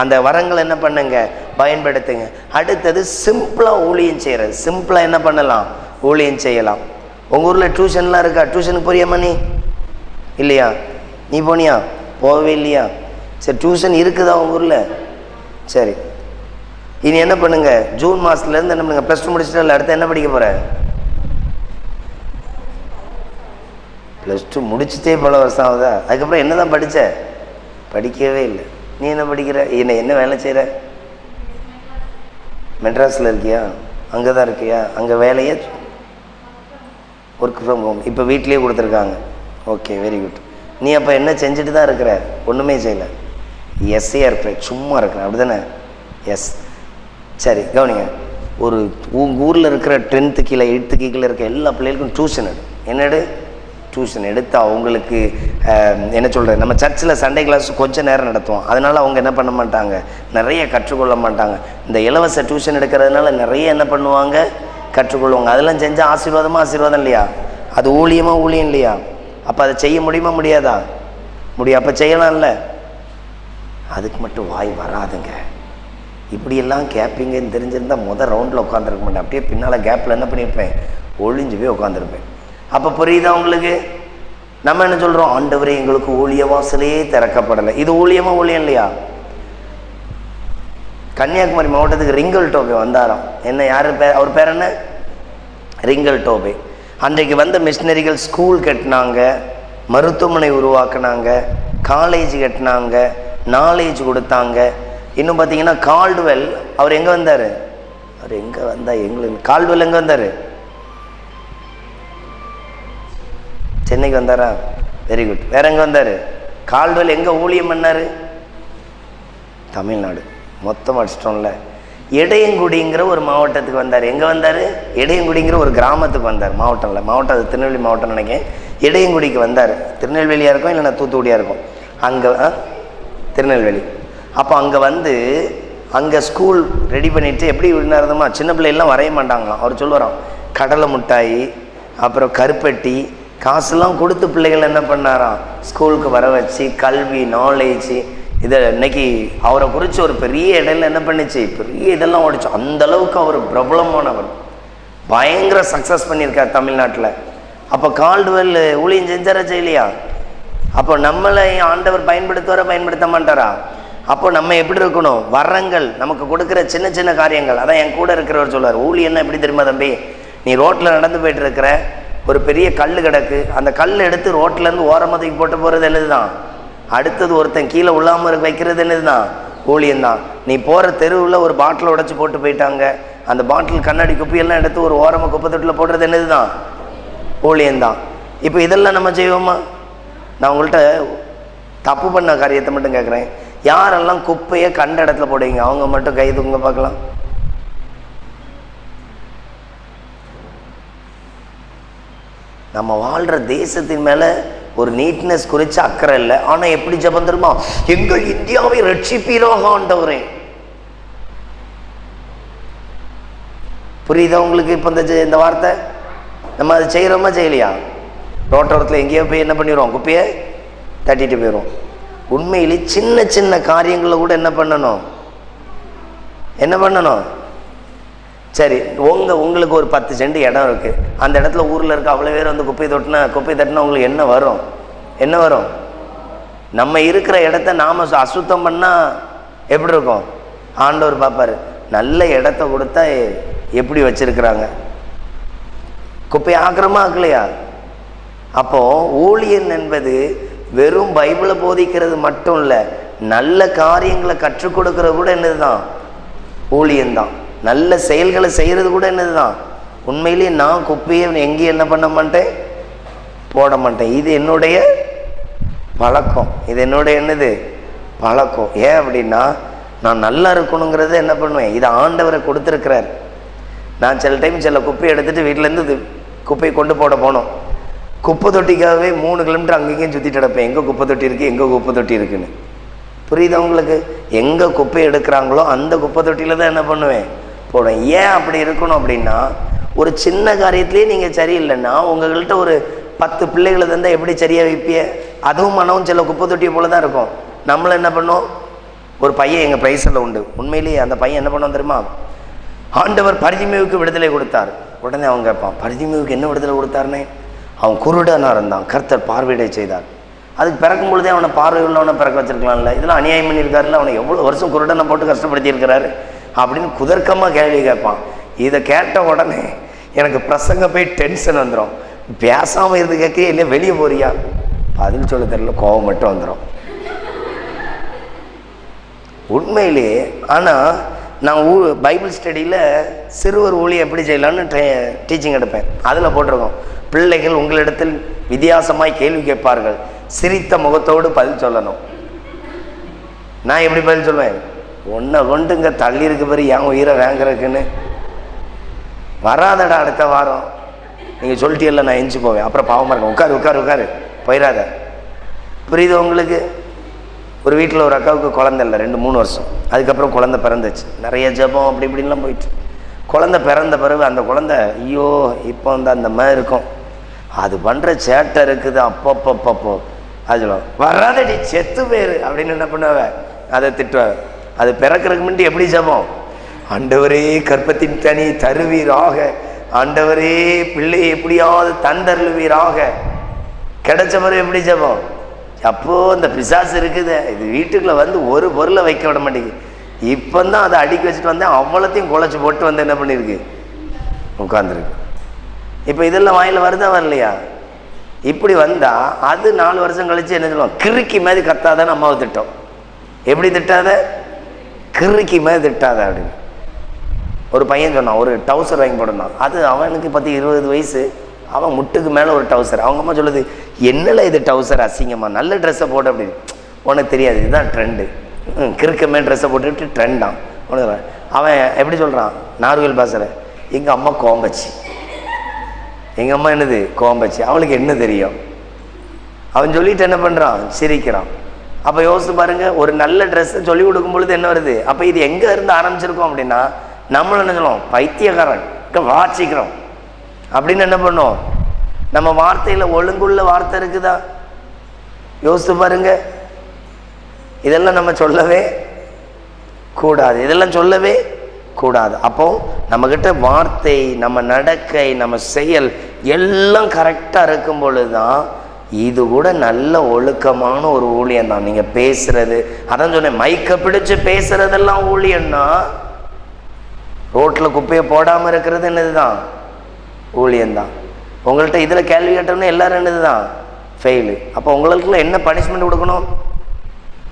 அந்த வரங்களை என்ன பண்ணுங்க, பயன்படுத்துங்க. அடுத்தது சிம்பிளாக ஊழியம் செய்கிறது. சிம்பிளாக என்ன பண்ணலாம், ஊழியம் செய்யலாம். உங்கள் ஊரில் டியூஷன்லாம் இருக்கா? டியூஷனுக்கு போறியாம்மா நீ? இல்லையா? நீ போனியா? போகவே இல்லையா? சரி, டியூஷன் இருக்குதா உங்கள் ஊரில்? சரி, இனி என்ன பண்ணுங்க, ஜூன் மாதத்துலேருந்து என்ன பண்ணுங்க, +2 முடிச்சுட்டு அடுத்து என்ன படிக்க போகிற? +2 முடிச்சுட்டே பல வருஷம் ஆகுதா? அதுக்கப்புறம் என்ன தான் படித்த? படிக்கவே இல்லை. நீ என்ன படிக்கிற? என்ன வேலை செய்கிற? மெட்ராஸில் இருக்கியா? அங்கே தான் இருக்கியா? அங்கே வேலையே ஒர்க் ஃப்ரம் ஹோம் இப்போ வீட்லேயே கொடுத்துருக்காங்க. Okay, very good. நீ அப்போ என்ன செஞ்சுட்டு தான் இருக்கிற? ஒன்றுமே செய்யலை, எஸ்ஸையாக இருக்கிற, சும்மா இருக்கிற, அப்படி தானே? எஸ். சரி, கவனிங்க. ஒரு உங்கள் ஊரில் இருக்கிற 10th கீழே 8th கீழே இருக்க எல்லா பிள்ளைகளுக்கும் டியூஷன் எடு. என்னடு? டியூஷன் எடுத்து அவங்களுக்கு என்ன சொல்கிறது, நம்ம சர்ச்சில் சண்டே கிளாஸ் கொஞ்சம் நேரம் நடத்துவோம். அதனால் அவங்க என்ன பண்ண மாட்டாங்க, நிறைய கற்றுக்கொள்ள மாட்டாங்க. இந்த இலவச டியூஷன் எடுக்கிறதுனால நிறைய என்ன பண்ணுவாங்க, கற்றுக்கொள்வாங்க. அதெல்லாம் செஞ்சால் ஆசீர்வாதம் இல்லையா? அது ஊழியம் இல்லையா? அப்போ அதை செய்ய முடியுமா முடியாதா? முடியும். அப்போ செய்யலாம்ல. அதுக்கு மட்டும் வாய் வராதுங்க. இப்படியெல்லாம் கேட்பீங்கன்னு தெரிஞ்சிருந்தால் முதல் ரவுண்டில் உட்காந்துருக்க மாட்டேன். அப்படியே பின்னால் கேப்பில் என்ன பண்ணியிருப்பேன், ஒழிஞ்சு போய் உட்காந்துருப்பேன். அப்போ புரியுதா உங்களுக்கு? நம்ம என்ன சொல்கிறோம், ஆண்டவரே எங்களுக்கு ஊழிய வாசலே திறக்கப்படலை. இது ஊழியம் இல்லையா? கன்னியாகுமரி மாவட்டத்துக்கு ரிங்கல் டோபே வந்தாராம். என்ன, யார் பேர்? அவர் பேர் என்ன? ரிங்கல் டோபே. அன்றைக்கு வந்த மிஷினரிகள் ஸ்கூல் கட்டினாங்க, மருத்துவமனை உருவாக்குனாங்க, காலேஜ் கட்டினாங்க, நாலேஜ் கொடுத்தாங்க. இன்னும் பார்த்தீங்கன்னா கால்டுவெல், அவர் எங்கே வந்தார்? அவர் எங்கே வந்தார்? எங்களுக்கு கால்டுவெல் எங்கே வந்தார்? சென்னைக்கு வந்தாரா? Very good. வேற எங்கே வந்தார்? கால்டுவெல் எங்கே ஊழியம் பண்ணார்? தமிழ்நாடு. மொத்தம் அடிச்சிட்டோம்ல. இடையங்குடிங்கிற ஒரு மாவட்டத்துக்கு வந்தார். எங்கே வந்தார்? இடையங்குடிங்கிற ஒரு கிராமத்துக்கு வந்தார். மாவட்டம் அது திருநெல்வேலி மாவட்டம் நினைக்கிறேன். இடையங்குடிக்கு வந்தார். திருநெல்வேலியாக இருக்கும் இல்லைன்னா தூத்துக்குடியாக இருக்கும். அங்கே திருநெல்வேலி. அப்போ அங்கே வந்து அங்கே ஸ்கூல் ரெடி பண்ணிவிட்டு எப்படி இருந்தாருமா, சின்ன பிள்ளைலாம் வரைய மாட்டாங்களாம். அவர் சொல்லுவாராம், கடலை மிட்டாய் அப்புறம் கருப்பட்டி காசுலாம் கொடுத்து பிள்ளைகள் என்ன பண்ணாராம், ஸ்கூலுக்கு வர வச்சு கல்வி நாலேஜ் இதை இன்னைக்கு அவரை குறித்து ஒரு பெரிய இடையில என்ன பண்ணிச்சு, பெரிய இதெல்லாம் ஓடிச்சு. அந்தளவுக்கு அவர் பிரபலமானவர், பயங்கர சக்ஸஸ் பண்ணியிருக்கார் தமிழ்நாட்டில். அப்போ கால்டுவெல் ஊழியம் செஞ்சாரா செய்யலையா? அப்போ நம்மளை ஆண்டவர் பயன்படுத்த மாட்டாரா? அப்போ நம்ம எப்படி இருக்கணும், வரங்கள் நமக்கு கொடுக்குற சின்ன சின்ன காரியங்கள். அதான் என் கூட இருக்கிறவர் சொல்லுவார், ஊழியன்னா எப்படி தெரியுமா தம்பி, நீ ரோட்டில் நடந்து போயிட்டு இருக்கிற, ஒரு பெரிய கல் கிடக்கு, அந்த கல் எடுத்து ரோட்லேருந்து ஓரமதைக்கு போட்டு போகிறது என்னதுதான், அடுத்தது ஒருத்தன் கீழே உள்ளாமல் வைக்கிறது என்னதுதான், ஊழியந்தான். நீ போகிற தெருவில் ஒரு பாட்டில் உடைச்சி போட்டு போயிட்டாங்க, அந்த பாட்டில் கண்ணாடி குப்பியெல்லாம் எடுத்து ஒரு ஓரமாக குப்பை தொட்டில் போடுறது என்னதுதான், ஊழியந்தான். இப்போ இதெல்லாம் நம்ம செய்வோமா? நான் உங்கள்கிட்ட தப்பு பண்ண காரியத்தை மட்டும் கேட்குறேன். யாரெல்லாம் குப்பையை கண்ட இடத்துல போடுவீங்க, அவங்க மட்டும் கை தூங்க பார்க்கலாம். நம்ம வாழ்கிற தேசத்தின் மேலே ஒரு நீட்னஸ் குறித்து அக்கறை இல்லை. ஆனால் எப்படி ஜெபம் தெரியுமா, எங்கள் இந்தியாவை ரட்சிப்பீராக ஆண்டவரே. புரியுதா உங்களுக்கு? இப்போ இந்த வார்த்தை நம்ம அதை செய்கிறோமா செய்யலையா? ரோட்டோரத்தில் எங்கேயோ போய் என்ன பண்ணிடுவோம், குப்பையை தட்டிட்டு போயிடுவோம். உண்மையிலே சின்ன சின்ன காரியங்களை கூட என்ன பண்ணணும், சரி உங்களுக்கு ஒரு 10 சென்ட் இடம் இருக்குது, அந்த இடத்துல ஊரில் இருக்க அவ்வளோ பேர் வந்து குப்பை தட்டினா உங்களுக்கு என்ன வரும்? நம்ம இருக்கிற இடத்த நாம் அசுத்தம் பண்ணால் எப்படி இருக்கும்? ஆண்டவர் பார்ப்பார், நல்ல இடத்த கொடுத்தா எப்படி வச்சிருக்கிறாங்க, குப்பையை ஆக்கிரமா ஆக்கலையா? அப்போது ஊழியன் என்பது வெறும் பைபிளை போதிக்கிறது மட்டும் இல்லை, நல்ல காரியங்களை கற்றுக் கொடுக்கறது கூட என்னதுதான் ஊழியன்தான். நல்ல செயல்களை செய்கிறது கூட என்னதுதான். உண்மையிலேயே நான் குப்பையை எங்கேயும் என்ன பண்ண மாட்டேன், போட மாட்டேன். இது என்னுடைய பழக்கம், இது என்னுடைய என்னது பழக்கம். ஏன் அப்படின்னா நான் நல்லா இருக்கணுங்கிறத என்ன பண்ணுவேன், இதை ஆண்டவரை கொடுத்துருக்கிறார். நான் சில டைம் சில குப்பையை எடுத்துகிட்டு வீட்டிலேருந்து குப்பையை கொண்டு போனோம். குப்பை தொட்டிக்காகவே 3 கிலோமீட்டர் அங்கேயும் சுற்றிட்டு கிடப்பேன், எங்கே குப்பை தொட்டி இருக்குது, எங்கே குப்பை தொட்டி இருக்குன்னு. புரியுதா உங்களுக்கு? எங்கே குப்பை எடுக்கிறாங்களோ அந்த குப்பை தொட்டியில் தான் என்ன பண்ணுவேன், போடுவேன். ஏன் அப்படி இருக்கணும் அப்படின்னா, ஒரு சின்ன காரியத்திலே நீங்கள் சரியில்லைன்னா உங்கள்கிட்ட ஒரு 10 பிள்ளைகளை தந்தால் எப்படி சரியாக வைப்பிய? அதுவும் மனவும் சில குப்பை தொட்டியை போல தான் இருக்கும். நம்மளை என்ன பண்ணோம், ஒரு பையன் எங்கள் பிரைஸில் உண்டு. உண்மையிலேயே அந்த பையன் என்ன பண்ணுவோம் தெரியுமா, ஆண்டவர் பரிதிமேவுக்கு விடுதலை கொடுத்தார். உடனே அவங்க கேட்பான், பரிதிமேவுக்கு என்ன விடுதலை கொடுத்தாருன்னு? அவன் குருடனாக இருந்தான், கர்த்தர் பார்வையிட செய்தார். அதுக்கு பிறக்கும் பொழுதே அவனை பார்வை உள்ளவனை பிறக்க வச்சிருக்கலாம்ல, இதெல்லாம் அநியாயம் பண்ணியிருக்காருல்ல, அவனை எவ்வளோ வருஷம் குருடனை போட்டு கஷ்டப்படுத்தியிருக்கிறாரு அப்படின்னு குதர்க்கமாக கேள்வி கேட்பான். இதை கேட்ட உடனே எனக்கு பிரசங்க போய் டென்ஷன் வந்துடும். பேசாமல் இருந்து கேட்க, இல்லை வெளியே போறியா, பதில் சொல்ல தெரியல, கோபம் மட்டும் வந்துடும் உண்மையிலேயே. ஆனால் நான் பைபிள் ஸ்டடியில் சிறுவர் ஊழியம் எப்படி செய்யலான்னு டீச்சிங் எடுப்பேன். அதில் போட்டிருக்கோம், பிள்ளைகள் உங்களிடத்தில் வித்தியாசமாய் கேள்வி கேட்பார்கள், சிரித்த முகத்தோடு பதில் சொல்லணும். நான் எப்படி பதில் சொல்லுவேன், ஒன்றை கொண்டு இங்கே தள்ளி இருக்கு பாரு, என் உயிரை வாங்குறதுக்குன்னு வராதடா, அடுத்த வாரம் நீங்கள் சொல்லிட்டீல்ல நான் எஞ்சி போவேன், அப்புறம் பாவமாக இருக்கும், உட்காரு போயிடாத. புரியுது உங்களுக்கு? ஒரு வீட்டில் ஒரு அக்காவுக்கு குழந்தை இல்லை, 2-3 வருஷம். அதுக்கப்புறம் குழந்தை பிறந்துச்சு, நிறைய ஜபம் அப்படி இப்படின்லாம் போயிட்டு. குழந்தை பிறந்த பிறகு அந்த குழந்தை ஐயோ இப்போ வந்து அந்த மாதிரி இருக்கும், அது பண்ணுற சேட்டை இருக்குது, அப்பப்போ அது சொல்லுவோம், வராதடி செத்து பேர் அப்படின்னு என்ன பண்ணுவ, அதை திட்டுவ. அது பிறக்கிறதுக்கு முன்னாடி எப்படி ஜபம், ஆண்டவரே கற்பத்தின் கனி தருவீராக, ஆண்டவரே பிள்ளையை எப்படியாவது தந்தருவீராக. கிடைச்ச பிறகு எப்படி ஜபம், அப்போ இந்த பிசாசு இருக்குது, இது வீட்டுக்குள்ள வந்து ஒரு பொருளை வைக்க விட மாட்டேங்குது, இப்போ தான் அதை அடுக்கி வச்சுட்டு வந்தேன், அவ்வளோத்தையும் குழச்சி போட்டு வந்து என்ன பண்ணியிருக்கு, உட்காந்துருக்கு. இப்போ இதெல்லாம் வாயில் வருதா வரலையா? இப்படி வந்தால் அது 4 வருஷம் கழிச்சு என்ன சொல்லுவோம், கிறுக்கி மாதிரி கத்தாதான்னு அம்மாவை திட்டம். எப்படி திட்டாத, கிறுக்கி மாதிரி திட்டாத அப்படின்னு. ஒரு பையன் சொன்னான், ஒரு டவுசர் வாங்கி போடணும், அது அவனுக்கு 10-20 வயசு, அவன் முட்டுக்கு மேலே ஒரு டவுசர். அவங்க அம்மா சொல்லுது, என்னல இது டவுசர் அசிங்கம்மா, நல்ல ட்ரெஸ்ஸை போட்டு அப்படின்னு. உனக்கு தெரியாது, இதுதான் ட்ரெண்டு, கிறுக்கமே ட்ரெஸ்ஸை போட்டுட்டு ட்ரெண்டான் உனக்கு. அவன் எப்படி சொல்கிறான் நார்வேல் பாசரை, எங்கள் அம்மா கோம்பச்சு, எங்கள் அம்மா என்னது கோம்பச்சு, அவளுக்கு என்ன தெரியும், அவன் சொல்லிட்டு என்ன பண்ணுறான், சிரிக்கிறான். அப்போ யோசித்து பாருங்கள், ஒரு நல்ல ட்ரெஸ்ஸை சொல்லி கொடுக்கும் பொழுது என்ன வருது, அப்போ இது எங்கே இருந்து ஆரம்பிச்சிருக்கோம் அப்படின்னா, நம்மளும் என்ன சொல்லுவோம், பைத்தியக்காரன் வாசிக்கிறோம் அப்படின்னு என்ன பண்ணோம். நம்ம வார்த்தையில் ஒழுங்குள்ள வார்த்தை இருக்குதா, யோசித்து பாருங்க. இதெல்லாம் நம்ம சொல்லவே கூடாது, இதெல்லாம் சொல்லவே கூடாது. அப்போ நம்மக்கிட்ட வார்த்தை, நம்ம நடக்கை, நம்ம செயல் எல்லாம் கரெக்டாக இருக்கும் பொழுது தான் இது கூட நல்ல ஒழுக்கமான ஒரு ஊழியம் தான். நீங்கள் பேசுறது, அதான் சொன்னேன், மைக்கை பிடிச்சு பேசுறதெல்லாம் ஊழியம்னா, ரோட்டில் குப்பையை போடாமல் இருக்கிறது என்னது தான் ஊழியம்தான். உங்கள்கிட்ட இதில் கேள்வி கேட்டோம்னா எல்லாரும் என்னது தான் ஃபெயிலு. அப்போ உங்களுக்குள்ள என்ன பனிஷ்மெண்ட் கொடுக்கணும்,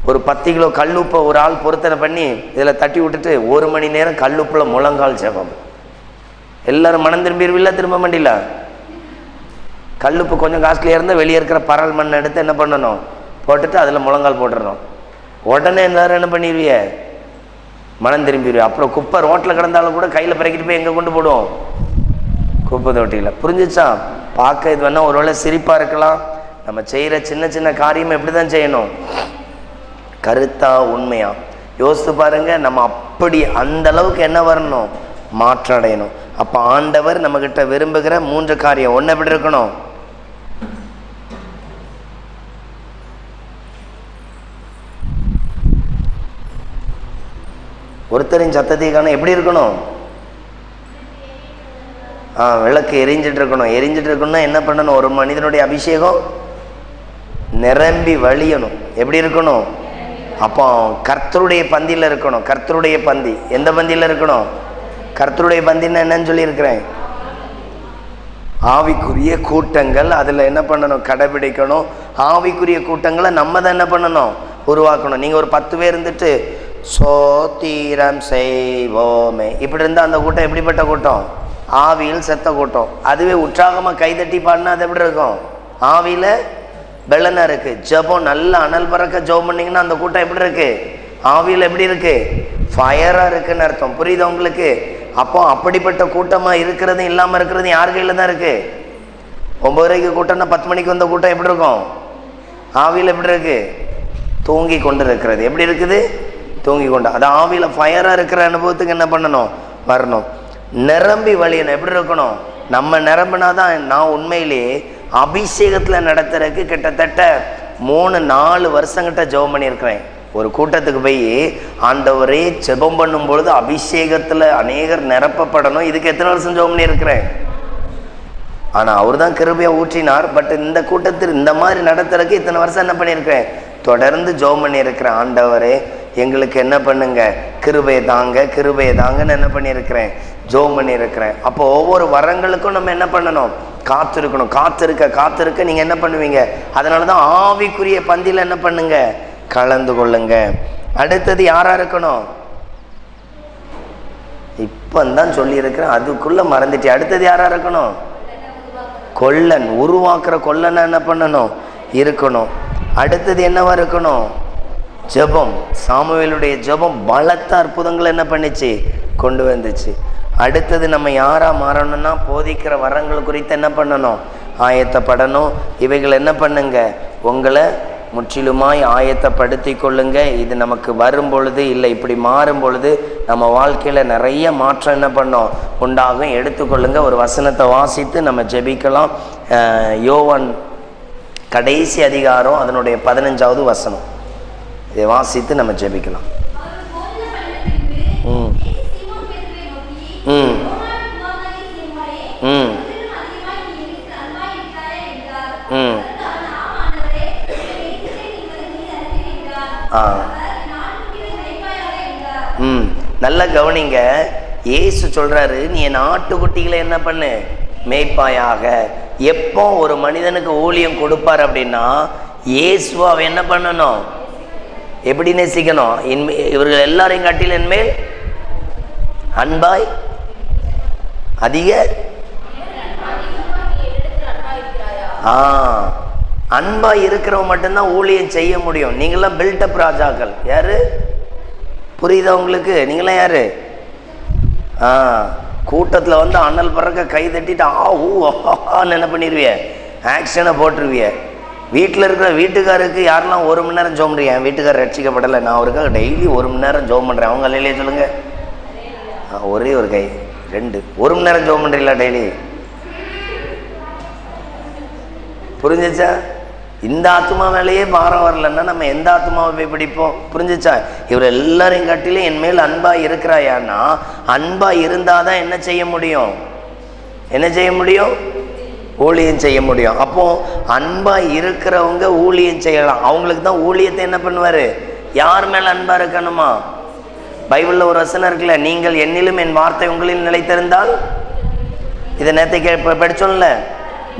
ஒரு 10 கிலோ கல்லுப்பை ஒரு ஆள் பொருத்தனை பண்ணி இதில் தட்டி விட்டுட்டு 1 மணி நேரம் கல்லுப்பில் முழங்கால் ஜெபம். எல்லாரும் மனம் திரும்பிடுவில்ல, திரும்ப மாட்டில. கல்லுப்பு கொஞ்சம் காஸ்ட்லியாக இருந்தால் வெளியே இருக்கிற பரல் மண் எடுத்து என்ன பண்ணணும், போட்டுட்டு அதில் முழங்கால் போட்டுடணும். உடனே எல்லாரும் என்ன பண்ணிடுவிய, மனம் திரும்பிடுவிய. அப்புறம் குப்பை ரோட்டில் கிடந்தாலும் கூட கையில் பிறக்கிட்டு போய் எங்கே கொண்டு போடுவோம், குப்பை தொட்டியில். புரிஞ்சிச்சா? பார்க்க இது வேணால் ஒருவேளை சிரிப்பாக இருக்கலாம். நம்ம செய்கிற சின்ன சின்ன காரியமாக எப்படி தான் செய்யணும், கருத்தா உண்மையா யோசித்து பாருங்க. நம்ம அப்படி அந்த அளவுக்கு என்ன வரணும், மாற்றம் அடையணும். அப்போ ஆண்டவர் நம்மகிட்ட விரும்புகிற 3 காரியம். ஒன்று எப்படி இருக்கணும்? ஒருத்தரின் சத்தத்தைக்கான எப்படி இருக்கணும்? விளக்கு எரிஞ்சிட்டு இருக்கணும். எரிஞ்சிட்டு இருக்கணும்னா என்ன பண்ணணும்? ஒரு மனிதனுடைய அபிஷேகம் நிரம்பி வழியணும். எப்படி இருக்கணும்? அப்போ கர்த்தருடைய பந்தியில் இருக்கணும். கர்த்தருடைய பந்தி எந்த பந்தியில் இருக்கணும்? கர்த்தருடைய பந்தின்னு என்னன்னு சொல்லியிருக்கிறேன்? ஆவிக்குரிய கூட்டங்கள். அதில் என்ன பண்ணணும்? கடைபிடிக்கணும். ஆவிக்குரிய கூட்டங்களை நம்ம தான் என்ன பண்ணணும்? உருவாக்கணும். நீங்கள் ஒரு 10 பேர் இருந்துட்டு சோத்திரம் செய்வோமே இப்படி இருந்தால் அந்த கூட்டம் எப்படிப்பட்ட கூட்டம்? ஆவியில் செத்த கூட்டம். அதுவே உற்சாகமாக கைதட்டி பாடினா அது எப்படி இருக்கும்? ஆவியில் பெலனா இருக்கு. ஜெபம் நல்ல அனல் பறக்க ஜெபம் பண்ணிங்கன்னா அந்த கூட்டம் எப்படி இருக்கு? ஆவியில் எப்படி இருக்கு? ஃபயராக இருக்குன்னு அர்த்தம். புரியுது உங்களுக்கு? அப்போ அப்படிப்பட்ட கூட்டமாக இருக்கிறதும் இல்லாமல் இருக்கிறதும் யார் கையில் தான் இருக்கு? 9 வரைக்கும் கூட்டம்னா 10 மணிக்கு வந்த கூட்டம் எப்படி இருக்கும்? ஆவியில் எப்படி இருக்கு? தூங்கி கொண்டு இருக்கிறது. எப்படி இருக்குது? தூங்கி கொண்டு. அது ஆவியில் ஃபயராக இருக்கிற அனுபவத்துக்கு என்ன பண்ணணும்? வரணும். நிரம்பி வழியணும். எப்படி இருக்கணும்? நம்ம நிரம்பினாதான். நான் உண்மையிலேயே அபிஷேகத்தில் நடத்துறதுக்கு கிட்டத்தட்ட 3-4 வருஷங்கிட்ட ஜெபம் பண்ணியிருக்கிறேன். ஒரு கூட்டத்துக்கு போய் ஆண்டவரே ஜெபம் பண்ணும் பொழுது அபிஷேகத்தில் அநேகர் நிரப்பப்படணும். இதுக்கு எத்தனை வருஷம் ஜெபம் பண்ணியிருக்கிறேன்? ஆனால் அவர் தான் கிருபையாக ஊற்றினார். பட் இந்த கூட்டத்தில் இந்த மாதிரி நடத்துறதுக்கு இத்தனை வருஷம் என்ன பண்ணியிருக்கிறேன்? தொடர்ந்து ஜெபம் பண்ணியிருக்கிறேன். ஆண்டவரே எங்களுக்கு என்ன பண்ணுங்க? கிருபையை தாங்க, கிருபையை தாங்கன்னு என்ன பண்ணியிருக்கிறேன்? ஜெபம் பண்ணியிருக்கிறேன். அப்போ ஒவ்வொரு வரங்களுக்கும் நம்ம என்ன பண்ணணும்? காத்திருக்கணும். காத்திருக்க நீங்கள் என்ன பண்ணுவீங்க? அதனால தான் ஆவிக்குரிய பந்தியில் என்ன பண்ணுங்க? கலந்து கொள்ளுங்க. அடுத்தது யாரா இருக்கணும்? இப்பந்தான் சொல்லியிருக்கிறேன், அதுக்குள்ள மறந்துட்டேன். அடுத்தது யாரா இருக்கணும்? கொல்லன். உருவாக்குற கொல்லனை என்ன பண்ணணும்? இருக்கணும். அடுத்தது என்னவா இருக்கணும்? ஜெபம். சாமுவேலுடைய ஜெபம் பலத்த அற்புதங்களை என்ன பண்ணிச்சு? கொண்டு வந்துச்சு. அடுத்தது நம்ம யாரா மாறணும்னா போதிக்கிற வரங்கள் குறித்து என்ன பண்ணணும்? ஆயத்தப்படணும். இவைகள் என்ன பண்ணுங்க? உங்களை முற்றிலுமாய் ஆயத்தப்படுத்தி கொள்ளுங்க. இது நமக்கு வரும் பொழுது இல்லை இப்படி மாறும் பொழுது நம்ம வாழ்க்கையில் நிறைய மாற்றம் என்ன பண்ணோம்? உண்டாகும். எடுத்துக்கொள்ளுங்க. ஒரு வசனத்தை வாசித்து நம்ம ஜெபிக்கலாம். யோவான் கடைசி அதிகாரம் அதனுடைய 15வது வசனம். இதை வாசித்து நம்ம ஜெபிக்கலாம். நல்ல கவனிங்க. இயேசு சொல்றாரு, நீ என் ஆட்டுக்குட்டிகளை என்ன பண்ணு? மேய்ப்பாயாக. எப்போ ஒரு மனிதனுக்கு ஊழியம் கொடுப்பார் அப்படின்னா இயேசுவை அவன் என்ன பண்ணணும்? எப்படி நேசிக்கணும்? இவர்கள் எல்லாரையும் காட்டிலும் என்மேல் அன்பாய் அதிக அன்பாய் இருக்கிறவங்க மட்டும்தான் ஊழியம் செய்ய முடியும். நீங்களாம் பில்டப் ராஜாக்கள். யாரு? புரியுதா உங்களுக்கு? நீங்களாம் யாரு? கூட்டத்தில் வந்து அனல் பறக்க கை தட்டிட்டு ஆன்னு என்ன பண்ணிடுவிய? ஆக்ஷனை போட்டுருவிய. வீட்டில் இருக்கிற வீட்டுக்காருக்கு யாரெல்லாம் 1 மணி நேரம் ஜோம் பண்ணுறீங்க? என் வீட்டுக்காரர் ரட்சிக்கப்படலை, நான் அவருக்காக டெய்லி 1 மணி நேரம் ஜோம் பண்ணுறேன். அவங்க இல்லையே சொல்லுங்க. ஒரே ஒரு கை 2 1 மணி நேரம் ஜோம் பண்ணுறீங்களா டெய்லி? புரிஞ்சிச்சா? இந்த ஆத்மா மேலேயே பாரம் வரலன்னா நம்ம எந்த ஆத்மாவை போய் பிடிப்போம்? புரிஞ்சிச்சா? இவர் எல்லாரையும் காட்டிலும் என் மேல் அன்பா இருக்கிறாயான்னா அன்பா இருந்தாதான் என்ன செய்ய முடியும்? என்ன செய்ய முடியும்? ஊழியம் செய்ய முடியும். அப்போ அன்பா இருக்கிறவங்க ஊழியம் செய்யலாம். அவங்களுக்கு தான் ஊழியத்தை என்ன பண்ணுவாரு? யார் மேல அன்பா இருக்கணுமா? பைபிள்ல ஒரு வசனம் இருக்குல்ல, நீங்கள் என்னிலும் என் வார்த்தை உங்களில் நிலைத்திருந்தால். இதை நேற்று படிச்சோம்ல,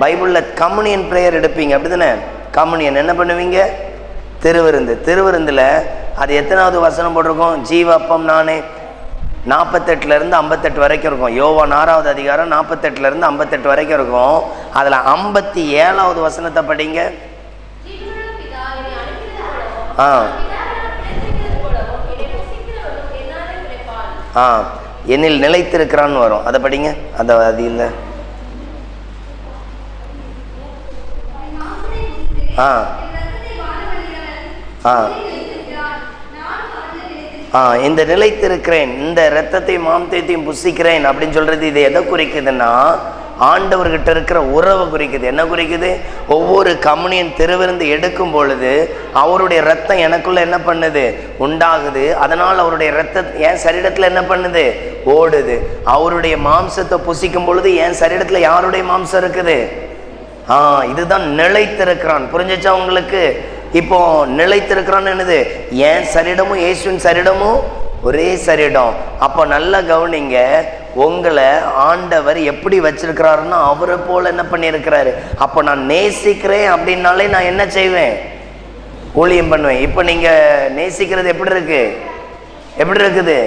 பைபிள்ல கம்யூனியன் பிரேயர் எடுப்பீங்க அப்படிதானே? கம்யூனியன் என்ன பண்ணுவீங்க? திருவிருந்தில் அது எத்தனாவது வசனம் போட்டிருக்கோம்? ஜீவ அப்பம் நானே. 48 58 வரைக்கும் இருக்கும். யோவான் 6வது அதிகாரம் 48 58 வரைக்கும் இருக்கும். அதில் 57வது வசனத்தை படிங்க. என்னில் நிலைத்திருக்கிறான்னு வரும். அதை படிங்க. அது இல்லை. இந்த நிலைத்திருக்கிறேன், இந்த இரத்தத்தை மாம்சத்தையும் புசிக்கிறேன் அப்படின்னு சொல்றது இது எதை குறிக்குதுன்னா ஆண்டவர்கிட்ட இருக்கிற உறவை குறிக்குது. என்ன குறிக்குது? ஒவ்வொரு கம்யூனியன் திருவிருந்து எடுக்கும் பொழுது அவருடைய ரத்தம் எனக்குள்ள என்ன பண்ணுது? உண்டாகுது. அதனால் அவருடைய ரத்தம் என் சரீரத்தில் என்ன பண்ணுது? ஓடுது. அவருடைய மாம்சத்தை புசிக்கும் பொழுது என் சரீரத்தில் யாருடைய மாம்சம் இருக்குது? இதுதான் நிலைத்திருக்கிறான். புரிஞ்சிச்சா உங்களுக்கு? இப்போ நிலைத்திருக்கிறான்னு என்னது? என் சரீரமும் இயேசுவின் சரீரமும் ஒரே சரீரம். அப்போ நல்லா கவனிங்க, உங்களை ஆண்டவர் எப்படி வச்சிருக்கிறாருன்னா அவரை போல என்ன பண்ணியிருக்கிறாரு. அப்போ நான் நேசிக்கிறேன் அப்படின்னாலே நான் என்ன செய்வேன்? ஊழியம் பண்ணுவேன். இப்போ நீங்கள் நேசிக்கிறது எப்படி இருக்கு? எப்படி இருக்குது?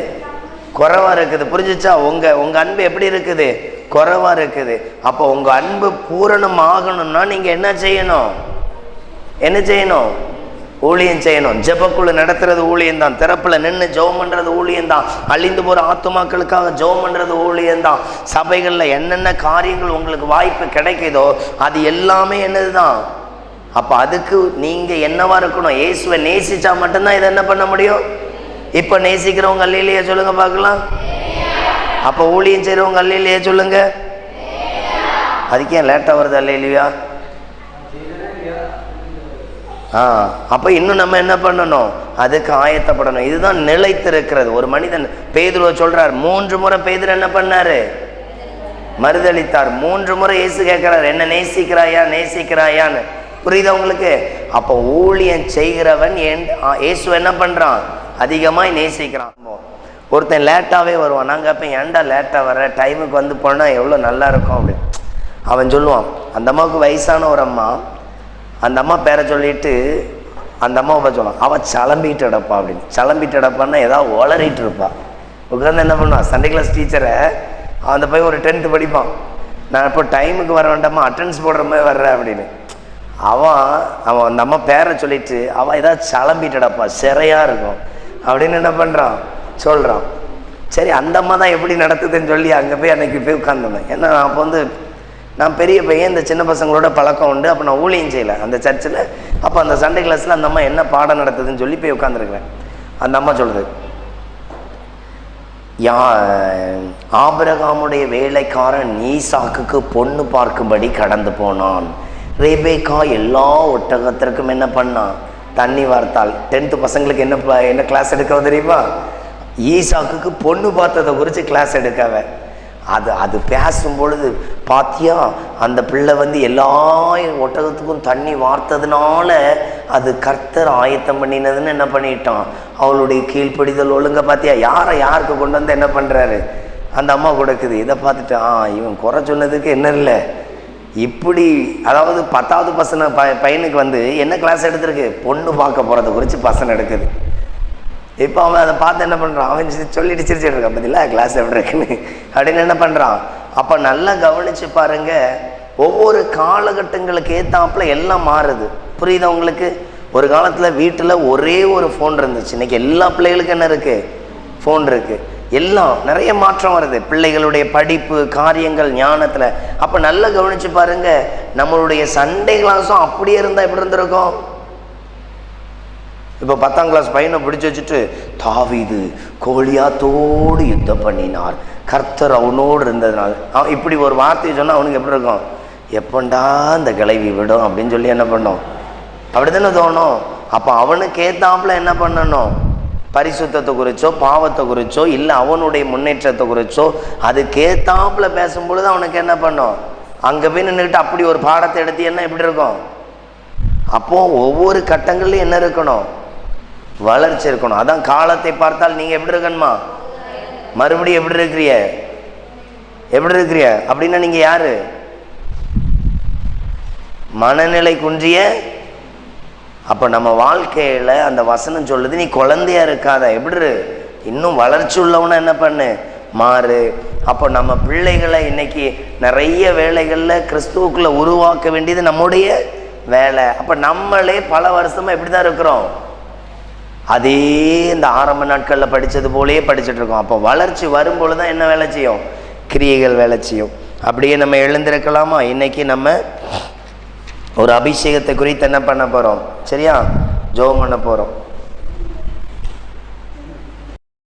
குறைவா இருக்குது. புரிஞ்சிச்சா? உங்க அன்பு எப்படி இருக்குது? குறைவா இருக்குது. அப்போ உங்க அன்பு பூரணம் ஆகணும்னா நீங்க என்ன செய்யணும்? என்ன செய்யணும்? ஊழியம் செய்யணும். ஜெபக்குழு நடத்துறது ஊழியம் தான். திறப்புல நின்று ஜெபம் பண்றது ஊழியம் தான். அழிந்து போற ஆத்துமாக்களுக்காக ஜெபம் பண்றது ஊழியம் தான். சபைகள்ல என்னென்ன காரியங்கள் உங்களுக்கு வாய்ப்பு கிடைக்குதோ அது எல்லாமே என்னதுதான். அப்ப அதுக்கு நீங்க என்னவா இருக்கணும்? இயேசுவை நேசிச்சா மட்டும்தான் இதை என்ன பண்ண முடியும். இப்ப நேசிக்கிறவங்க அல்லையிலேயே சொல்லுங்க பார்க்கலாம். அப்ப ஊழியம் செய்யறவங்க அல்லையிலேயே சொல்லுங்க. அதுக்கு ஏன் லேட்டா வருது அல்லையிலையா? அப்ப இன்னும் நம்ம என்ன பண்ணணும்? அதுக்கு ஆயத்தப்படணும். இதுதான் நிலைத்திருக்கிறது. ஒரு மனிதன் பேதுருவை சொல்றார், 3 முறை பேதுரு என்ன பண்ணாரு? மறுதளித்தார். 3 முறை இயேசு கேட்கிறார், என்ன நேசிக்கிறாயா நேசிக்கிறாயான்னு. புரியுதா உங்களுக்கு? அப்போ ஊழியம் செய்கிறவன் இயேசு என்ன பண்றான்? அதிகமாய் நேசிக்கிறான். ஒருத்தன் லேட்டாவே வருவான். நாங்கள் அப்போ ஏன்டா லேட்டா வர, டைமுக்கு வந்து போனா எவ்வளோ நல்லா இருக்கும் அப்படின்னு அவன் சொல்லுவான். அந்த அம்மாவுக்கு வயசான ஒரு அம்மா, அந்த அம்மா பேரை சொல்லிட்டு அந்த அம்மாவை சொல்லுவான், அவன் சலம்பிட்டு அடப்பா அப்படின்னு. சலம்பிட்டு அடப்பான்னா ஏதாவது ஒளறிட்டு இருப்பா. உட்காந்து என்ன பண்ணுவான்? சண்டே கிளாஸ் டீச்சரை அந்த பையன் ஒரு 10th படிப்பான். நான் இப்போ டைமுக்கு வர வேண்டாமா, அட்டெண்டன்ஸ் போடுற மாதிரி வர்றேன் அப்படின்னு. அவன் அந்த அம்மா பேரை சொல்லிட்டு அவன் ஏதாவது சலம்பிட்டு அடப்பா சிறையா இருக்கும் அப்படின்னு என்ன பண்ணுறான்? சொல்கிறான். சரி, அந்த அம்மா தான் எப்படி நடத்துதுன்னு சொல்லி அங்கே போய் அன்னைக்கு போய் உட்காந்துருந்தேன். ஏன்னா அப்போ வந்து நான் பெரிய பையன், இந்த சின்ன பசங்களோட பழக்கம் உண்டு. அப்போ நான் ஊழியம் செய்யலை அந்த சர்ச்சில். அப்போ அந்த சண்டே கிளாஸில் அந்த அம்மா என்ன பாடம் நடத்துதுன்னு சொல்லி போய் உட்காந்துருக்கிறேன். அந்த அம்மா சொல்லுது, ஆபிரகாமுடைய வேலைக்காரன் ஈசாக்குக்கு பொண்ணு பார்க்கும்படி கடந்து போனான். ரெபேக்கா எல்லா ஒட்டகத்திற்கும் என்ன பண்ணான்? தண்ணி வார்த்தாள். 10th பசங்களுக்கு என்ன கிளாஸ் எடுக்க தெரியுமா? ஈசாக்குக்கு பொண்ணு பார்த்ததை குறித்து கிளாஸ் எடுக்கவ. அது பேசும் பொழுது பாத்தியா, அந்த பிள்ளை வந்து எல்லா ஒட்டகத்துக்கும் தண்ணி வார்த்ததுனால அது கர்த்தர் ஆயத்தம் பண்ணினதுன்னு என்ன பண்ணிட்டான்? அவளுடைய கீழ்ப்படிதல் ஒழுங்க பாத்தியா. யாருக்கு கொண்டு வந்து என்ன பண்றாரு? அந்த அம்மா கொடுக்குது. இதை பார்த்துட்டு இவன் குறை சொன்னதுக்கு என்ன இல்லை இப்படி. அதாவது 10th பையனுக்கு வந்து என்ன கிளாஸ் எடுத்திருக்கு? பொண்ணு பார்க்க போறதை குறித்து பசங்க எடுக்குது. இப்போ அவன் அதை பார்த்து என்ன பண்ணுறான்? அவன் சொல்லிட்டு சிரிச்சிட்டு இருக்கான், பதிலா கிளாஸ் எப்படி இருக்குன்னு அப்படின்னு என்ன பண்ணுறான்? அப்போ நல்லா கவனிச்சு பாருங்க, ஒவ்வொரு காலகட்டங்களுக்கு ஏற்றாப்புல எல்லாம் மாறுது. புரியுதா உங்களுக்கு? ஒரு காலத்தில் வீட்டில் ஒரே ஒரு ஃபோன் இருந்துச்சு. இன்னைக்கு எல்லா பிள்ளைகளுக்கும் என்ன இருக்கு? ஃபோன் இருக்கு. எல்லாம் நிறைய மாற்றம் வருது. பிள்ளைகளுடைய படிப்பு, காரியங்கள், ஞானத்தில். அப்போ நல்லா கவனிச்சு பாருங்க, நம்மளுடைய சண்டே கிளாஸும் அப்படியே இருந்தால் எப்படி இருந்திருக்கும்? இப்போ 10ஆம் கிளாஸ் பையனை பிடிச்சி வச்சுட்டு தாவீது கோலியாத்தோடு யுத்தம் பண்ணினார், கர்த்தர் அவனோடு இருந்ததுனால இப்படி ஒரு வார்த்தையை சொன்னால் அவனுக்கு எப்படி இருக்கும்? எப்பண்டா இந்த கிளவி விடும் அப்படின்னு சொல்லி என்ன பண்ணும்? அப்படி தானே தோணும். அப்போ அவனுக்கு ஏத்தாப்புல என்ன பண்ணணும்? பரிசுத்தத்தை குறிச்சோ பாவத்தை குறிச்சோ இல்லை அவனுடைய முன்னேற்றத்தை குறிச்சோ அதுக்கேத்தாப்புல பேசும்பொழுது அவனுக்கு என்ன பண்ணும்? அங்கே போய் நின்றுக்கிட்டு அப்படி ஒரு பாடத்தை எடுத்து என்ன எப்படி இருக்கும்? அப்போ ஒவ்வொரு கட்டங்கள்லையும் என்ன இருக்கணும்? வளர்ச்சி இருக்கணும். அதான் காலத்தை பார்த்தால் நீங்க எப்படி இருக்கணுமா? மறுபடியும் எப்படி இருக்கிறிய அப்படின்னா நீங்க யாரு? மனநிலை குன்றிய. அப்ப நம்ம வாழ்க்கையில அந்த வசனம் சொல்லுது, நீ குழந்தையா இருக்காத, எப்படி இன்னும் வளர்ச்சி உள்ளவன என்ன பண்ணு? மாறு. அப்போ நம்ம பிள்ளைகளை இன்னைக்கு நிறைய வேலைகள்ல கிறிஸ்துவுக்குள்ள உருவாக்க வேண்டியது நம்முடைய வேலை. அப்ப நம்மளே பல வருஷமா எப்படிதான் இருக்கிறோம்? அதே இந்த ஆரம்ப நாட்களில் படித்தது போலேயே படிச்சுட்டு இருக்கோம். அப்போ வளர்ச்சி வரும்பொழுது தான் என்ன வேலை செய்யும்? கிரியைகள் வேலை செய்யும். அப்படியே நம்ம எழுந்திருக்கலாமா? இன்னைக்கு நம்ம ஒரு அபிஷேகத்தை குறித்து என்ன பண்ண போகிறோம்? சரியா? ஜெபம் பண்ண போகிறோம்.